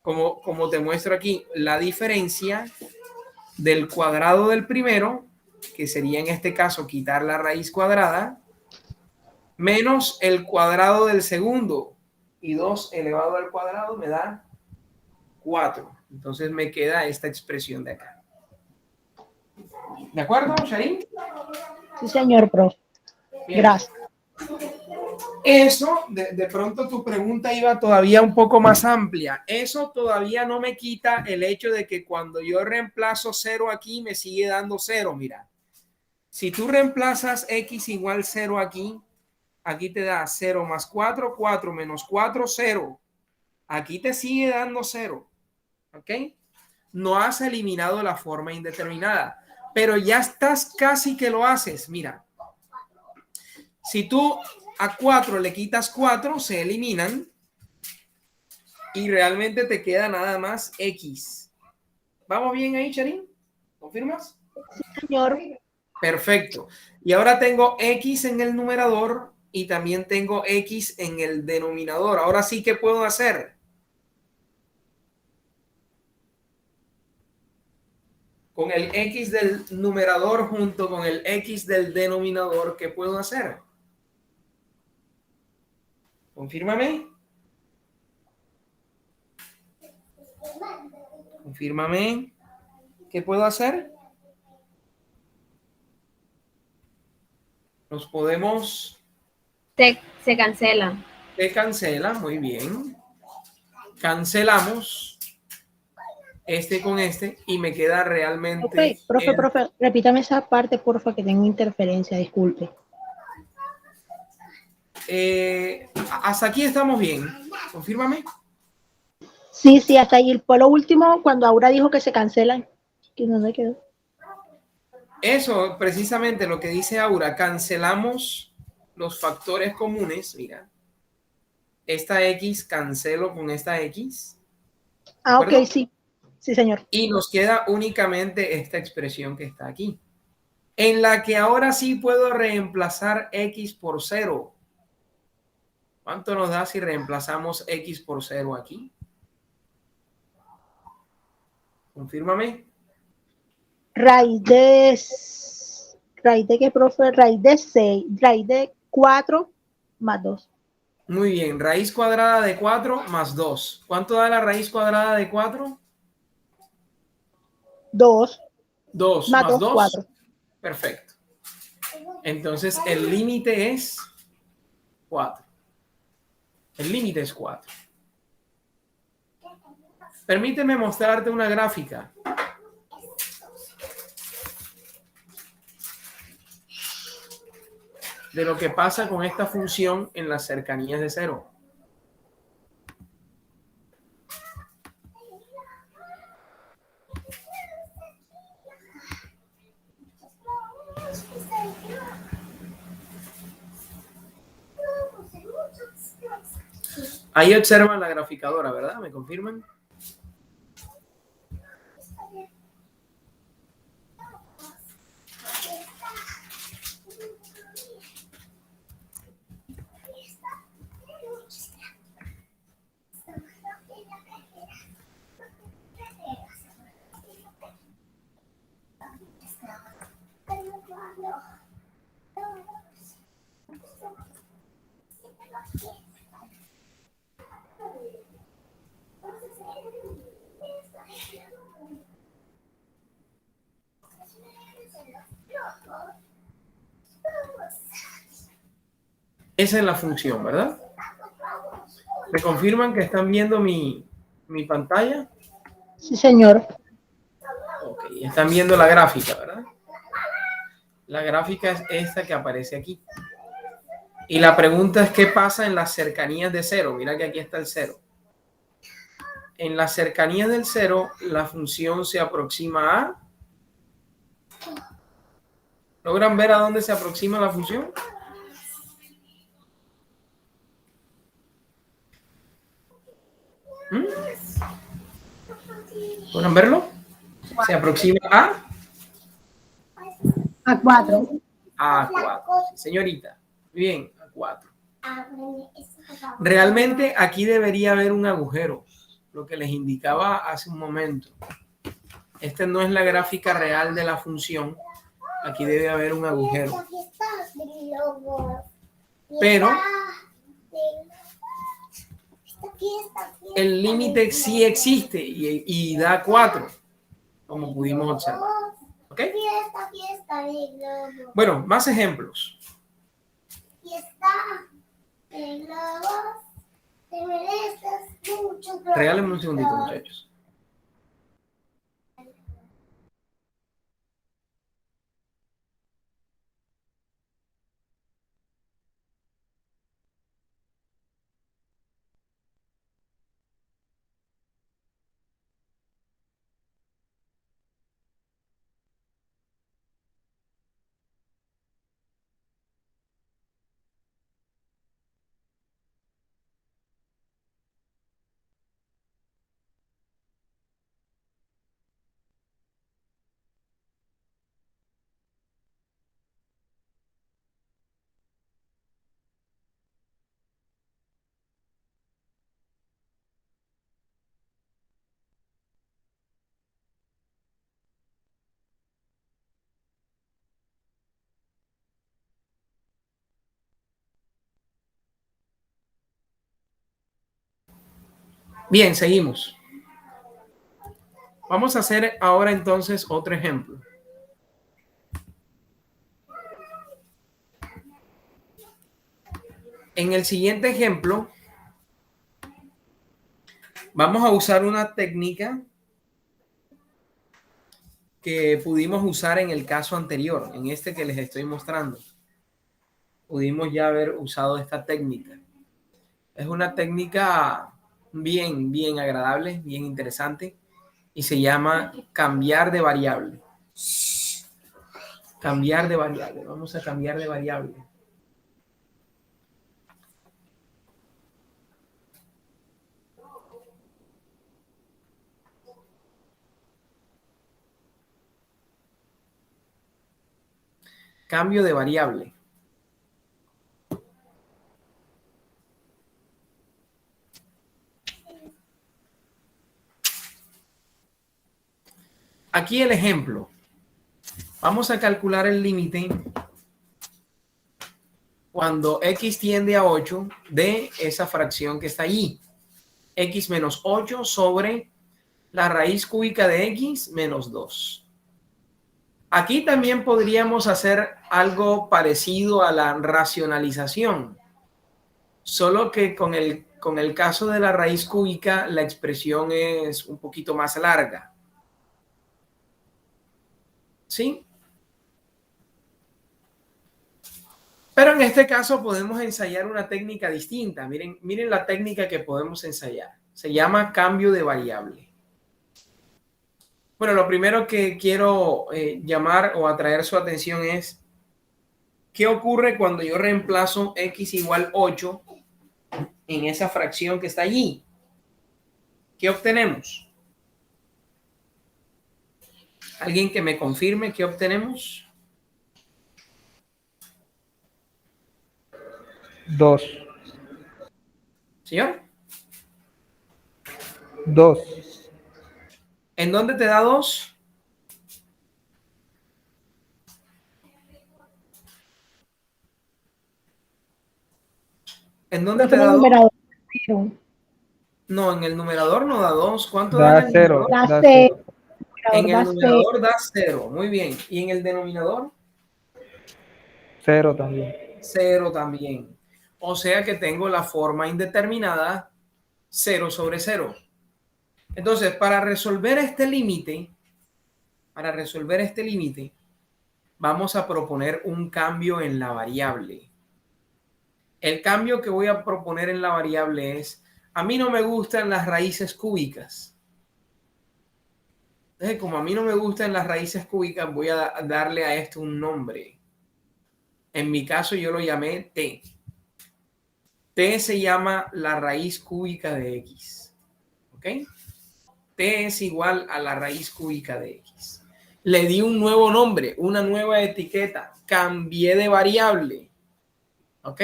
Como te muestro aquí, la diferencia del cuadrado del primero, que sería en este caso quitar la raíz cuadrada, menos el cuadrado del segundo. Y 2 elevado al cuadrado me da 4. Entonces me queda esta expresión de acá. ¿De acuerdo, Sharin? Sí, señor, profe. Bien. Gracias. Eso, de pronto tu pregunta iba todavía un poco más amplia. Eso todavía no me quita el hecho de que cuando yo reemplazo 0 aquí, me sigue dando 0. Mira, si tú reemplazas x igual 0 aquí, aquí te da 0 más 4, 4 menos 4, 0. Aquí te sigue dando 0. ¿Ok? No has eliminado la forma indeterminada, pero ya estás casi que lo haces. Mira, si tú a 4 le quitas 4, se eliminan y realmente te queda nada más x. ¿Vamos bien ahí, Charín? ¿Confirmas? Sí, señor. Perfecto. Y ahora tengo x en el numerador y también tengo x en el denominador. Ahora sí, ¿qué puedo hacer? Con el x del numerador junto con el x del denominador, ¿qué puedo hacer? Confírmame. Confírmame. ¿Qué puedo hacer? Nos podemos... Se cancela. Se cancela, muy bien. Cancelamos este con este y me queda realmente... Profe, repítame esa parte, porfa, que tengo interferencia, disculpe. Hasta aquí estamos bien. Confírmame. Sí, hasta ahí. Por lo último, cuando Aura dijo que se cancelan, que no se quedó. Eso, precisamente lo que dice Aura, cancelamos los factores comunes. Mira, esta X cancelo con esta X. Ah, ok, sí. Sí, señor. Y nos queda únicamente esta expresión que está aquí, en la que ahora sí puedo reemplazar X por 0. ¿Cuánto nos da si reemplazamos X por 0 aquí? Confírmame. Raíz de qué, profe, raíz de 6, raíz de 4 más 2. Muy bien, raíz cuadrada de 4 más 2. ¿Cuánto da la raíz cuadrada de 4? 2. 2 Más más 2, 2. 4. Perfecto. Entonces el límite es 4. El límite es 4. Permíteme mostrarte una gráfica. De lo que pasa con esta función en las cercanías de 0. Ahí observan la graficadora, ¿verdad? ¿Me confirman? Esa es la función, ¿verdad? ¿Me confirman que están viendo mi pantalla? Sí, señor. Ok, están viendo la gráfica, ¿verdad? La gráfica es esta que aparece aquí. Y la pregunta es, ¿qué pasa en las cercanías de 0? Mira que aquí está el 0. En las cercanías del 0, la función se aproxima a... ¿Logran ver a dónde se aproxima la función? ¿Logran verlo? Se aproxima a... A 4. a 4. Señorita, bien, a 4. Realmente aquí debería haber un agujero, lo que les indicaba hace un momento. Esta no es la gráfica real de la función. Aquí debe haber un agujero. Pero el límite sí existe y da 4, como pudimos observar. ¿Ok? Bueno, más ejemplos. Regálenme un segundito, muchachos. Bien, seguimos. Vamos a hacer ahora entonces otro ejemplo. En el siguiente ejemplo, vamos a usar una técnica que pudimos usar en el caso anterior, en este que les estoy mostrando. Pudimos ya haber usado esta técnica. Es una técnica bien agradable, bien interesante, y se llama cambiar de variable. Cambiar de variable. Vamos a cambiar de variable. Cambio de variable. Aquí el ejemplo. Vamos a calcular el límite cuando x tiende a 8 de esa fracción que está allí. X menos 8 sobre la raíz cúbica de x menos 2. Aquí también podríamos hacer algo parecido a la racionalización, solo que con el caso de la raíz cúbica la expresión es un poquito más larga. ¿Sí? Pero en este caso podemos ensayar una técnica distinta. Miren la técnica que podemos ensayar. Se llama cambio de variable. Bueno, lo primero que quiero llamar o atraer su atención es ¿qué ocurre cuando yo reemplazo x igual 8 en esa fracción que está allí? ¿Qué obtenemos? ¿Alguien que me confirme qué obtenemos? 2. ¿Señor? 2. ¿En dónde te da 2? ¿En dónde te Profe, en da el 2? numerador, cero. No, en el numerador no da 2. ¿Cuánto da en Da el 0. numerador? Da Da cero. 0. En el Da cero. numerador da 0. Muy bien. ¿Y en el denominador? 0 también. 0 también. O sea que tengo la forma indeterminada 0 sobre 0. Entonces, para resolver este límite, vamos a proponer un cambio en la variable. El cambio que voy a proponer en la variable es, a mí no me gustan las raíces cúbicas. Entonces, como a mí no me gustan las raíces cúbicas, voy a darle a esto un nombre. En mi caso yo lo llamé t. T se llama la raíz cúbica de x. ¿Ok? T es igual a la raíz cúbica de x. le di un nuevo nombre, una nueva etiqueta, cambié de variable. ¿Ok?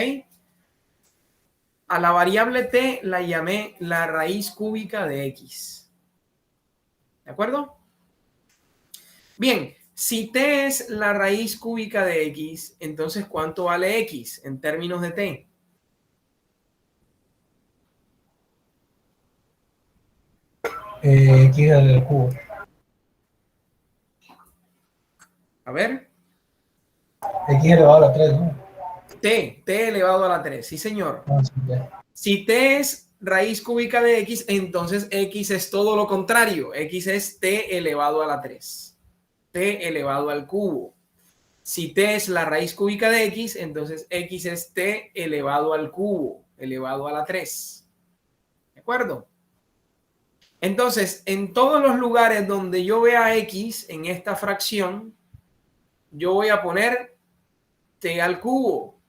A la variable t la llamé la raíz cúbica de x. ¿De acuerdo? Bien, si t es la raíz cúbica de x, entonces ¿cuánto vale x en términos de t? X al cubo. A ver. X elevado a la 3, ¿no? T elevado a la 3. Sí, señor. Ah, sí, ya. Si t es raíz cúbica de x, entonces x es todo lo contrario. X es t elevado a la 3. T elevado al cubo. Si t es la raíz cúbica de x, entonces x es t elevado al cubo, elevado a la 3. ¿De acuerdo? Entonces, en todos los lugares donde yo vea x en esta fracción, yo voy a poner t al cubo.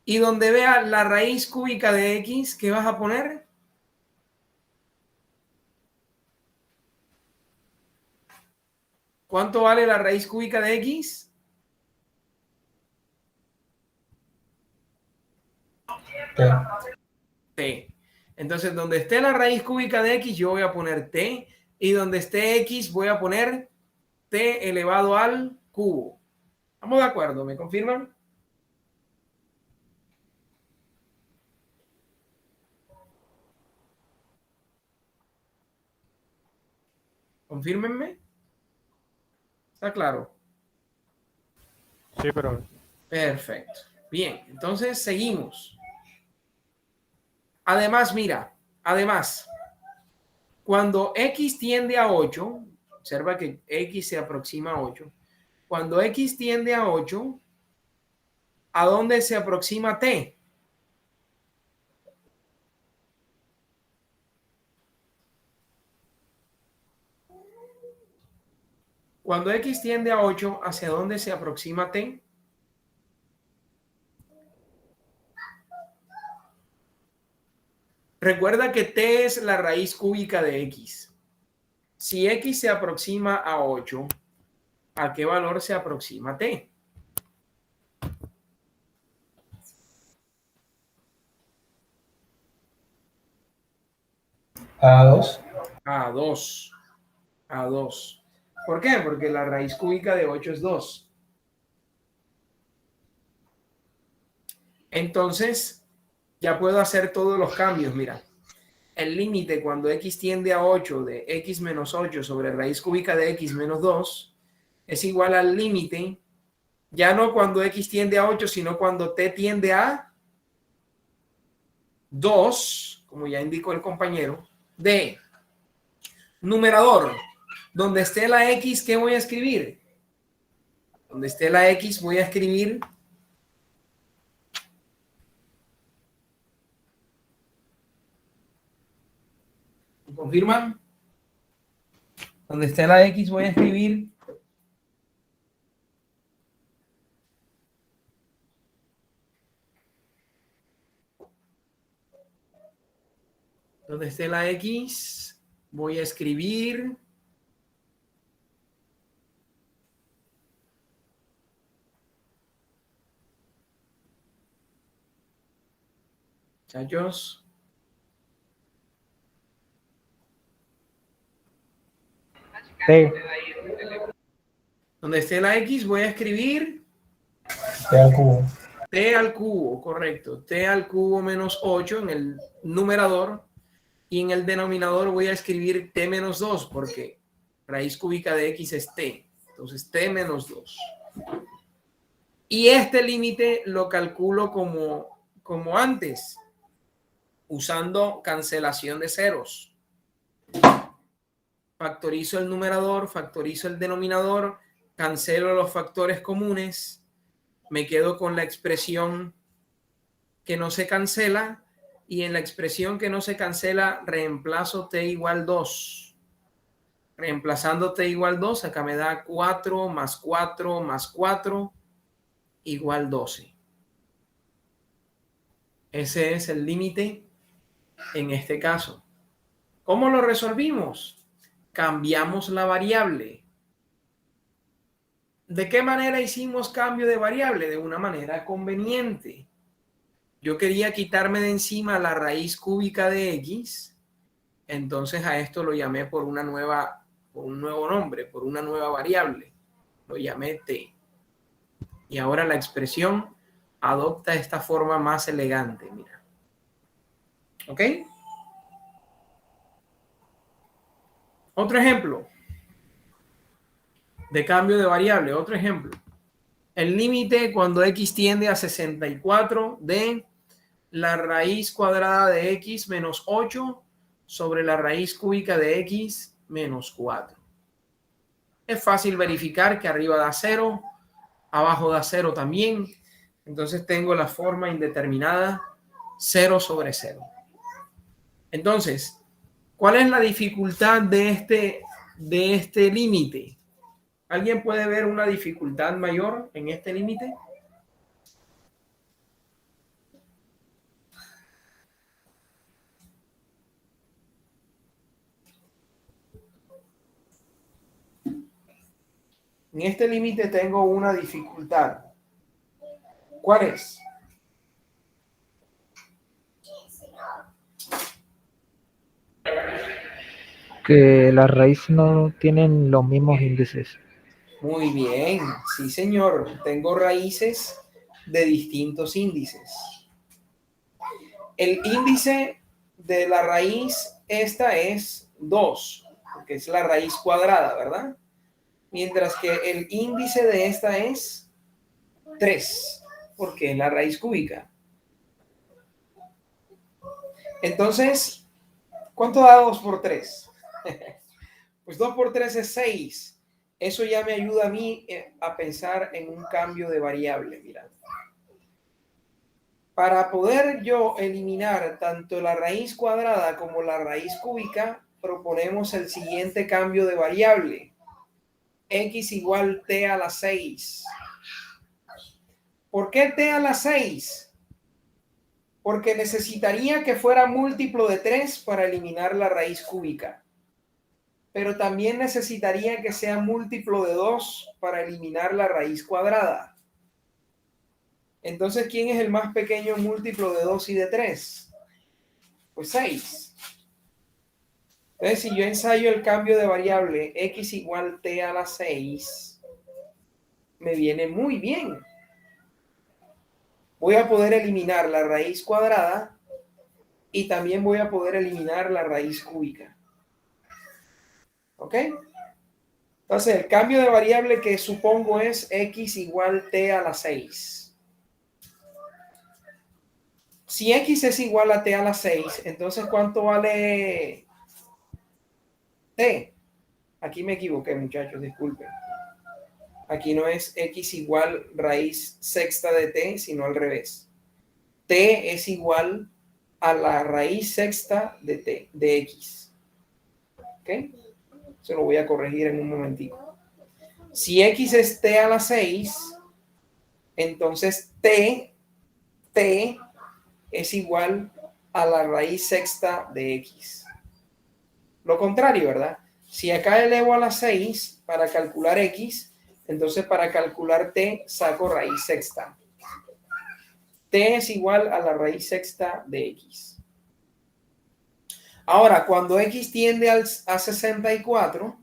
Y donde vea la raíz cúbica de x, ¿qué vas a poner? ¿Cuánto vale la raíz cúbica de x? T. T. Entonces, donde esté la raíz cúbica de x, yo voy a poner t. Y donde esté x, voy a poner t elevado al cubo. ¿Estamos de acuerdo? ¿Me confirman? Confírmenme. ¿Está claro? Sí, pero Perfecto. Bien, entonces seguimos. Además, mira, cuando x tiende a 8, observa que x se aproxima a 8. Cuando x tiende a 8, ¿a dónde se aproxima t? Cuando x tiende a 8, ¿hacia dónde se aproxima t? Recuerda que t es la raíz cúbica de x. Si x se aproxima a 8, ¿a qué valor se aproxima t? A 2. A 2. A 2. ¿Por qué? Porque la raíz cúbica de 8 es 2. Entonces, ya puedo hacer todos los cambios. Mira, el límite cuando x tiende a 8 de x menos 8 sobre raíz cúbica de x menos 2 es igual al límite, ya no cuando x tiende a 8, sino cuando t tiende a 2, como ya indicó el compañero, de numerador. Donde esté la x, ¿qué voy a escribir? Donde esté la x, voy a escribir ¿confirman? Donde esté la x, voy a escribir donde esté la x, voy a escribir muchachos, T. donde esté la x, voy a escribir T al cubo. t al cubo, correcto, t al cubo menos 8 en el numerador y en el denominador voy a escribir t menos 2 porque raíz cúbica de x es t, entonces t menos 2. Y este límite lo calculo como antes, usando cancelación de ceros. Factorizo el numerador, factorizo el denominador, cancelo los factores comunes, me quedo con la expresión que no se cancela y en la expresión que no se cancela reemplazo t igual 2. Reemplazando t igual 2, acá me da 4 más 4 más 4 igual 12. Ese es el límite en este caso. ¿Cómo lo resolvimos? Cambiamos la variable. ¿De qué manera hicimos cambio de variable? De una manera conveniente. Yo quería quitarme de encima la raíz cúbica de x, entonces a esto lo llamé por un nuevo nombre, por una nueva variable. Lo llamé t. Y ahora la expresión adopta esta forma más elegante, mira. ¿Ok? Otro ejemplo de cambio de variable, otro ejemplo. El límite cuando x tiende a 64 de la raíz cuadrada de x menos 8 sobre la raíz cúbica de x menos 4. Es fácil verificar que arriba da 0, abajo da 0 también. Entonces tengo la forma indeterminada 0 sobre 0. Entonces, ¿cuál es la dificultad de este límite? ¿Alguien puede ver una dificultad mayor en este límite? En este límite tengo una dificultad. ¿Cuál es? Que las raíces no tienen los mismos índices. Muy bien, sí señor. Tengo raíces de distintos índices. El índice de la raíz esta es 2, porque es la raíz cuadrada, ¿verdad? Mientras que el índice de esta es 3, porque es la raíz cúbica. Entonces, ¿cuánto da 2 por 3? Pues 2 por 3 es 6. Eso ya me ayuda a mí a pensar en un cambio de variable. Mira. Para poder yo eliminar tanto la raíz cuadrada como la raíz cúbica, proponemos el siguiente cambio de variable. X igual t a la 6. ¿Por qué t a la 6? Porque necesitaría que fuera múltiplo de 3 para eliminar la raíz cúbica. Pero también necesitaría que sea múltiplo de 2 para eliminar la raíz cuadrada. Entonces, ¿quién es el más pequeño múltiplo de 2 y de 3? Pues 6. Entonces, si yo ensayo el cambio de variable x igual t a la 6, me viene muy bien. Voy a poder eliminar la raíz cuadrada y también voy a poder eliminar la raíz cúbica. ¿Ok? Entonces, el cambio de variable que supongo es x igual t a la 6. Si x es igual a t a la 6, entonces ¿cuánto vale t? Aquí me equivoqué, muchachos, disculpen. Aquí no es x igual raíz sexta de t, sino al revés. T es igual a la raíz sexta de t, de x. ¿Ok? Se lo voy a corregir en un momentito. Si x es t a la 6, entonces t es igual a la raíz sexta de x. Lo contrario, ¿verdad? Si acá elevo a la 6 para calcular x, entonces para calcular t saco raíz sexta. T es igual a la raíz sexta de x. Ahora, cuando x tiende a 64,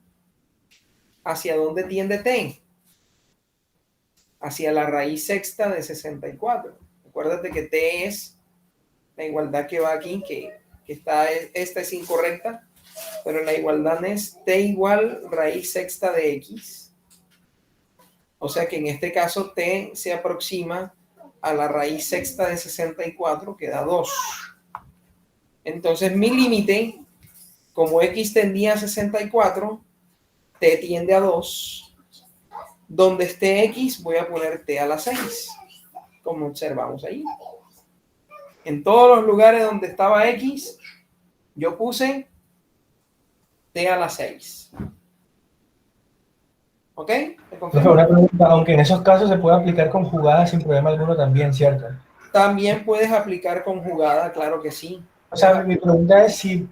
¿hacia dónde tiende t? Hacia la raíz sexta de 64. Acuérdate que t es la igualdad que va aquí, que esta es incorrecta, pero la igualdad es t igual raíz sexta de x. O sea que en este caso t se aproxima a la raíz sexta de 64, que da 2. Entonces mi límite, como x tendía a 64, t tiende a 2. Donde esté x, voy a poner t a la 6, como observamos ahí. En todos los lugares donde estaba x, yo puse t a la 6. ¿Ok? Una pregunta, aunque en esos casos se puede aplicar conjugada sin problema alguno también, ¿cierto? También puedes aplicar conjugada, claro que sí. O sea, mi pregunta es si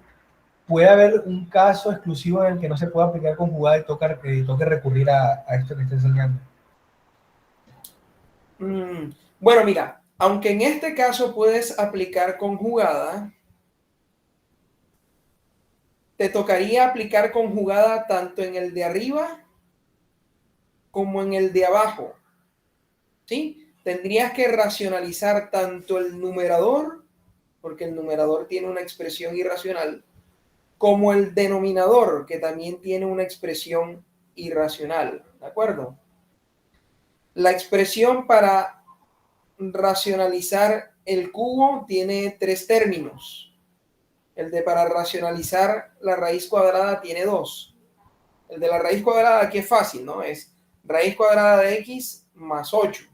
puede haber un caso exclusivo en el que no se pueda aplicar conjugada y toque recurrir a esto que está enseñando. Bueno, mira, aunque en este caso puedes aplicar conjugada, te tocaría aplicar conjugada tanto en el de arriba como en el de abajo, ¿sí? Tendrías que racionalizar tanto el numerador, porque el numerador tiene una expresión irracional, como el denominador, que también tiene una expresión irracional, ¿de acuerdo? La expresión para racionalizar el cubo tiene 3 términos. El de para racionalizar la raíz cuadrada tiene 2. El de la raíz cuadrada aquí es fácil, ¿no? Es raíz cuadrada de x más 8.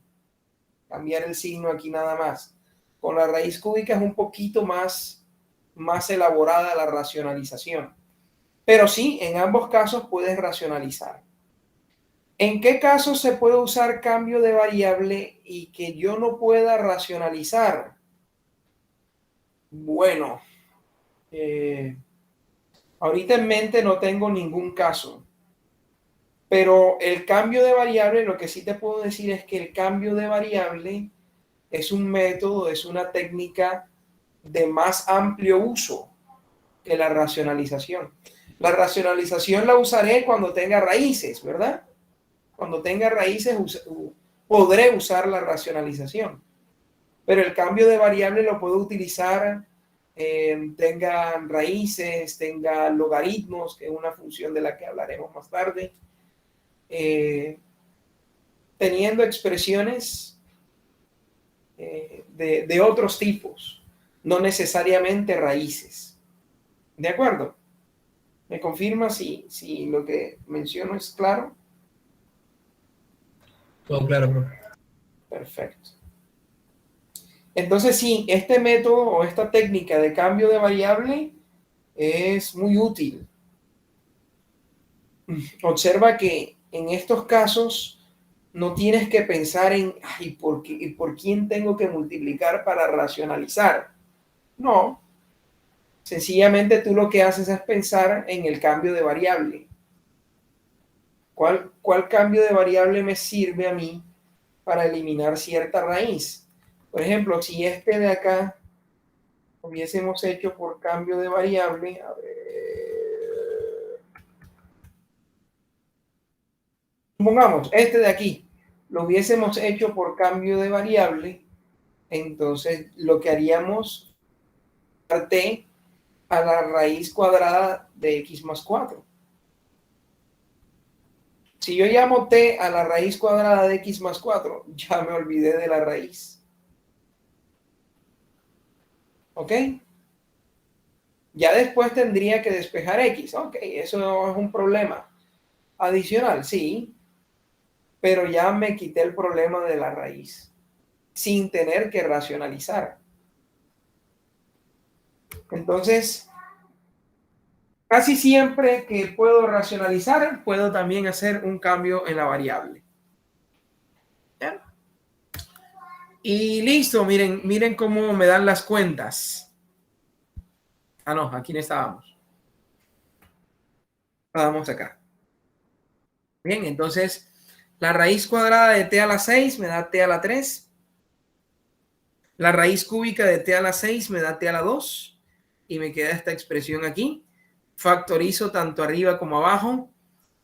Cambiar el signo aquí nada más. Con la raíz cúbica es un poquito más elaborada la racionalización. Pero sí, en ambos casos puedes racionalizar. ¿En qué casos se puede usar cambio de variable y que yo no pueda racionalizar? Bueno, ahorita en mente no tengo ningún caso, pero el cambio de variable, lo que sí te puedo decir es que el cambio de variable es un método, es una técnica de más amplio uso que la racionalización. La racionalización la usaré cuando tenga raíces, ¿verdad? Cuando tenga raíces podré usar la racionalización. Pero el cambio de variable lo puedo utilizar tenga raíces, tenga logaritmos, que es una función de la que hablaremos más tarde, teniendo expresiones de otros tipos, no necesariamente raíces. ¿De acuerdo? ¿Me confirma si lo que menciono es claro? Todo claro, profe. Perfecto. Entonces sí, este método o esta técnica de cambio de variable es muy útil. Observa que en estos casos no tienes que pensar en, ay, ¿por quién tengo que multiplicar para racionalizar? No, sencillamente tú lo que haces es pensar en el cambio de variable. ¿Cuál cambio de variable me sirve a mí para eliminar cierta raíz? Por ejemplo, si este de acá hubiésemos hecho por cambio de variable, a ver, supongamos, este de aquí, lo hubiésemos hecho por cambio de variable, entonces lo que haríamos es t a la raíz cuadrada de x más 4. Si yo llamo t a la raíz cuadrada de x más 4, ya me olvidé de la raíz. ¿Ok? Ya después tendría que despejar x. Ok, eso es un problema adicional, sí, pero ya me quité el problema de la raíz sin tener que racionalizar. Entonces, casi siempre que puedo racionalizar, puedo también hacer un cambio en la variable. ¿Ya? Y listo, miren cómo me dan las cuentas. Ah, no, aquí no estábamos. Estábamos acá. Bien, entonces la raíz cuadrada de t a la 6 me da t a la 3. La raíz cúbica de t a la 6 me da t a la 2. Y me queda esta expresión aquí. Factorizo tanto arriba como abajo.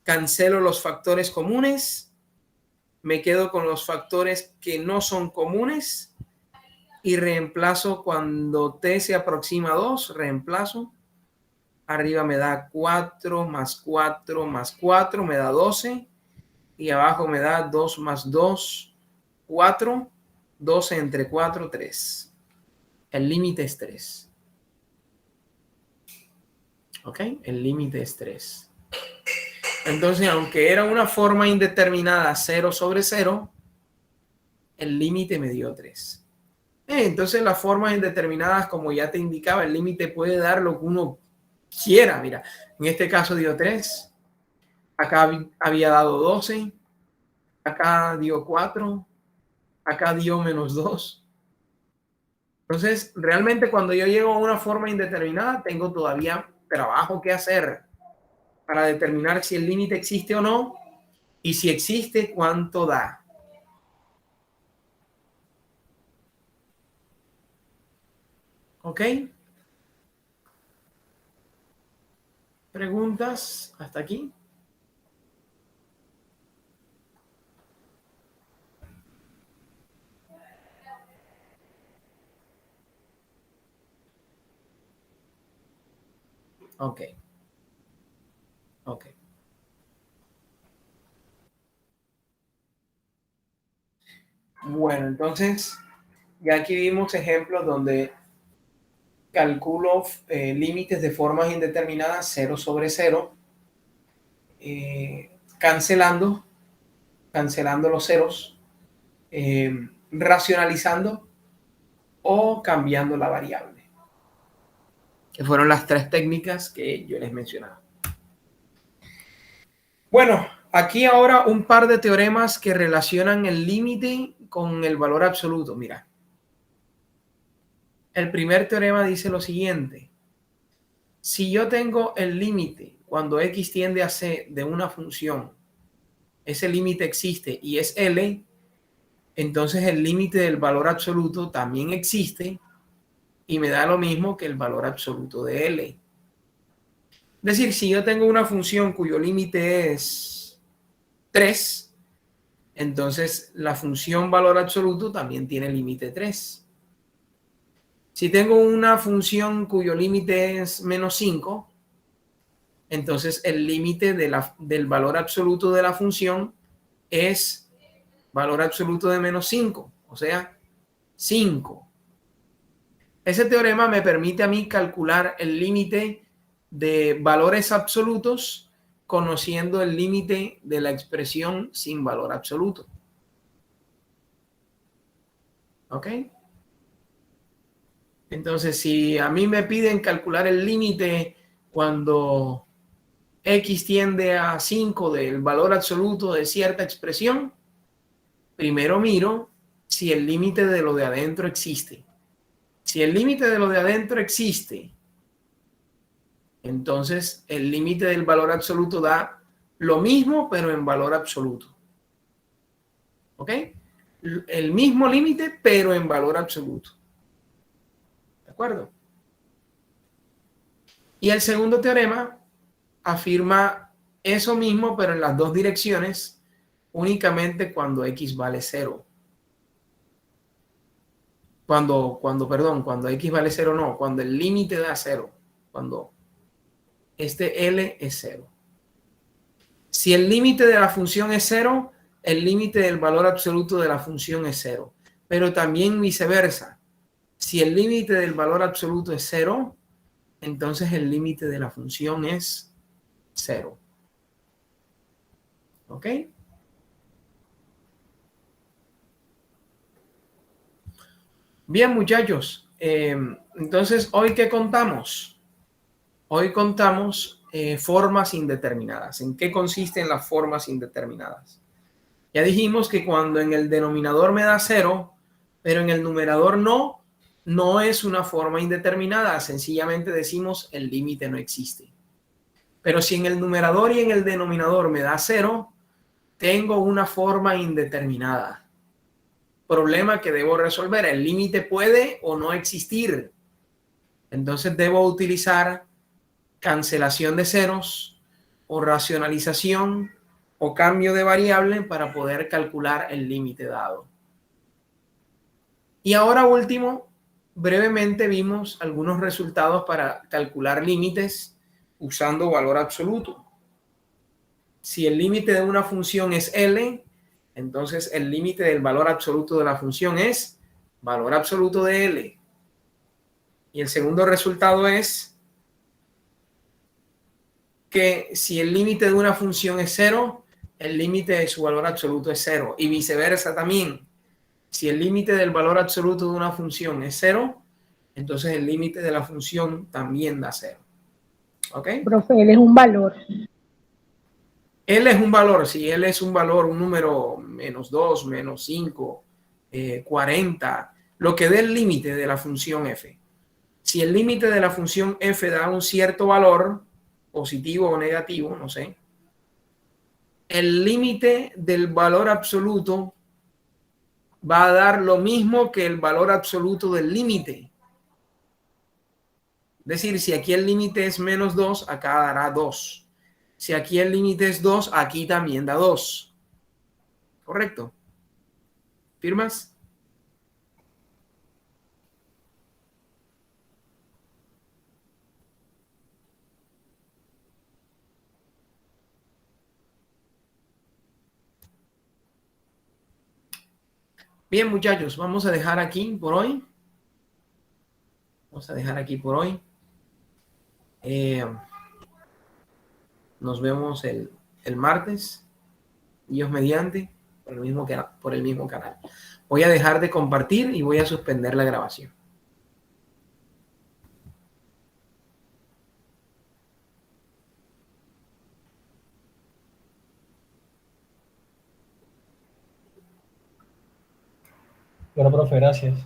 Cancelo los factores comunes. Me quedo con los factores que no son comunes. Y reemplazo cuando t se aproxima a 2. Reemplazo. Arriba me da 4 más 4 más 4. Me da 12. Y abajo me da 2 más 2, 4. 12 entre 4, 3. El límite es 3. ¿Ok? El límite es 3. Entonces, aunque era una forma indeterminada 0 sobre 0, el límite me dio 3. Entonces, las formas indeterminadas, como ya te indicaba, el límite puede dar lo que uno quiera. Mira, en este caso dio 3. Acá había dado 12. Acá dio 4. Acá dio menos 2. Entonces, realmente cuando yo llego a una forma indeterminada, tengo todavía trabajo que hacer para determinar si el límite existe o no y si existe, cuánto da. ¿Ok? ¿Preguntas hasta aquí? Ok. Ok. Bueno, entonces ya aquí vimos ejemplos donde calculo límites de formas indeterminadas 0 sobre 0, cancelando los ceros, racionalizando o cambiando la variable, que fueron las tres técnicas que yo les mencionaba. Bueno, aquí ahora un par de teoremas que relacionan el límite con el valor absoluto. Mira, el primer teorema dice lo siguiente: si yo tengo el límite cuando x tiende a c de una función, ese límite existe y es L, entonces el límite del valor absoluto también existe y me da lo mismo que el valor absoluto de L. Es decir, si yo tengo una función cuyo límite es 3, entonces la función valor absoluto también tiene límite 3. Si tengo una función cuyo límite es menos 5, entonces el límite del valor absoluto de la función es valor absoluto de menos 5, o sea, 5. Ese teorema me permite a mí calcular el límite de valores absolutos conociendo el límite de la expresión sin valor absoluto. ¿Ok? Entonces, si a mí me piden calcular el límite cuando x tiende a 5 del valor absoluto de cierta expresión, primero miro si el límite de lo de adentro existe. Si el límite de lo de adentro existe, entonces el límite del valor absoluto da lo mismo, pero en valor absoluto. ¿Ok? El mismo límite, pero en valor absoluto. ¿De acuerdo? Y el segundo teorema afirma eso mismo, pero en las dos direcciones, únicamente cuando x vale 0. Cuando x vale 0 no, cuando el límite da 0. Cuando este L es 0. Si el límite de la función es 0, el límite del valor absoluto de la función es 0. Pero también viceversa. Si el límite del valor absoluto es 0, entonces el límite de la función es 0. ¿Ok? Bien, muchachos. Entonces, ¿hoy qué contamos? Hoy contamos formas indeterminadas. ¿En qué consisten las formas indeterminadas? Ya dijimos que cuando en el denominador me da 0, pero en el numerador no es una forma indeterminada. Sencillamente decimos el límite no existe. Pero si en el numerador y en el denominador me da 0, tengo una forma indeterminada. Problema que debo resolver. El límite puede o no existir. Entonces debo utilizar cancelación de ceros o racionalización o cambio de variable para poder calcular el límite dado. Y ahora último, brevemente vimos algunos resultados para calcular límites usando valor absoluto. Si el límite de una función es L, entonces el límite del valor absoluto de la función es valor absoluto de L. Y el segundo resultado es que si el límite de una función es 0, el límite de su valor absoluto es 0. Y viceversa también. Si el límite del valor absoluto de una función es 0, entonces el límite de la función también da 0. ¿Ok? Profe, él es un valor. L es un valor, si L es un valor, un número menos 2, menos 5, 40, lo que dé el límite de la función f. Si el límite de la función f da un cierto valor, positivo o negativo, no sé, el límite del valor absoluto va a dar lo mismo que el valor absoluto del límite. Es decir, si aquí el límite es menos 2, acá dará 2. Si aquí el límite es 2, aquí también da 2. ¿Correcto? ¿Firmas? Bien, muchachos, vamos a dejar aquí por hoy. Vamos a dejar aquí por hoy. Nos vemos el martes, Dios mediante, por el mismo canal. Voy a dejar de compartir y voy a suspender la grabación. Bueno, profe, gracias.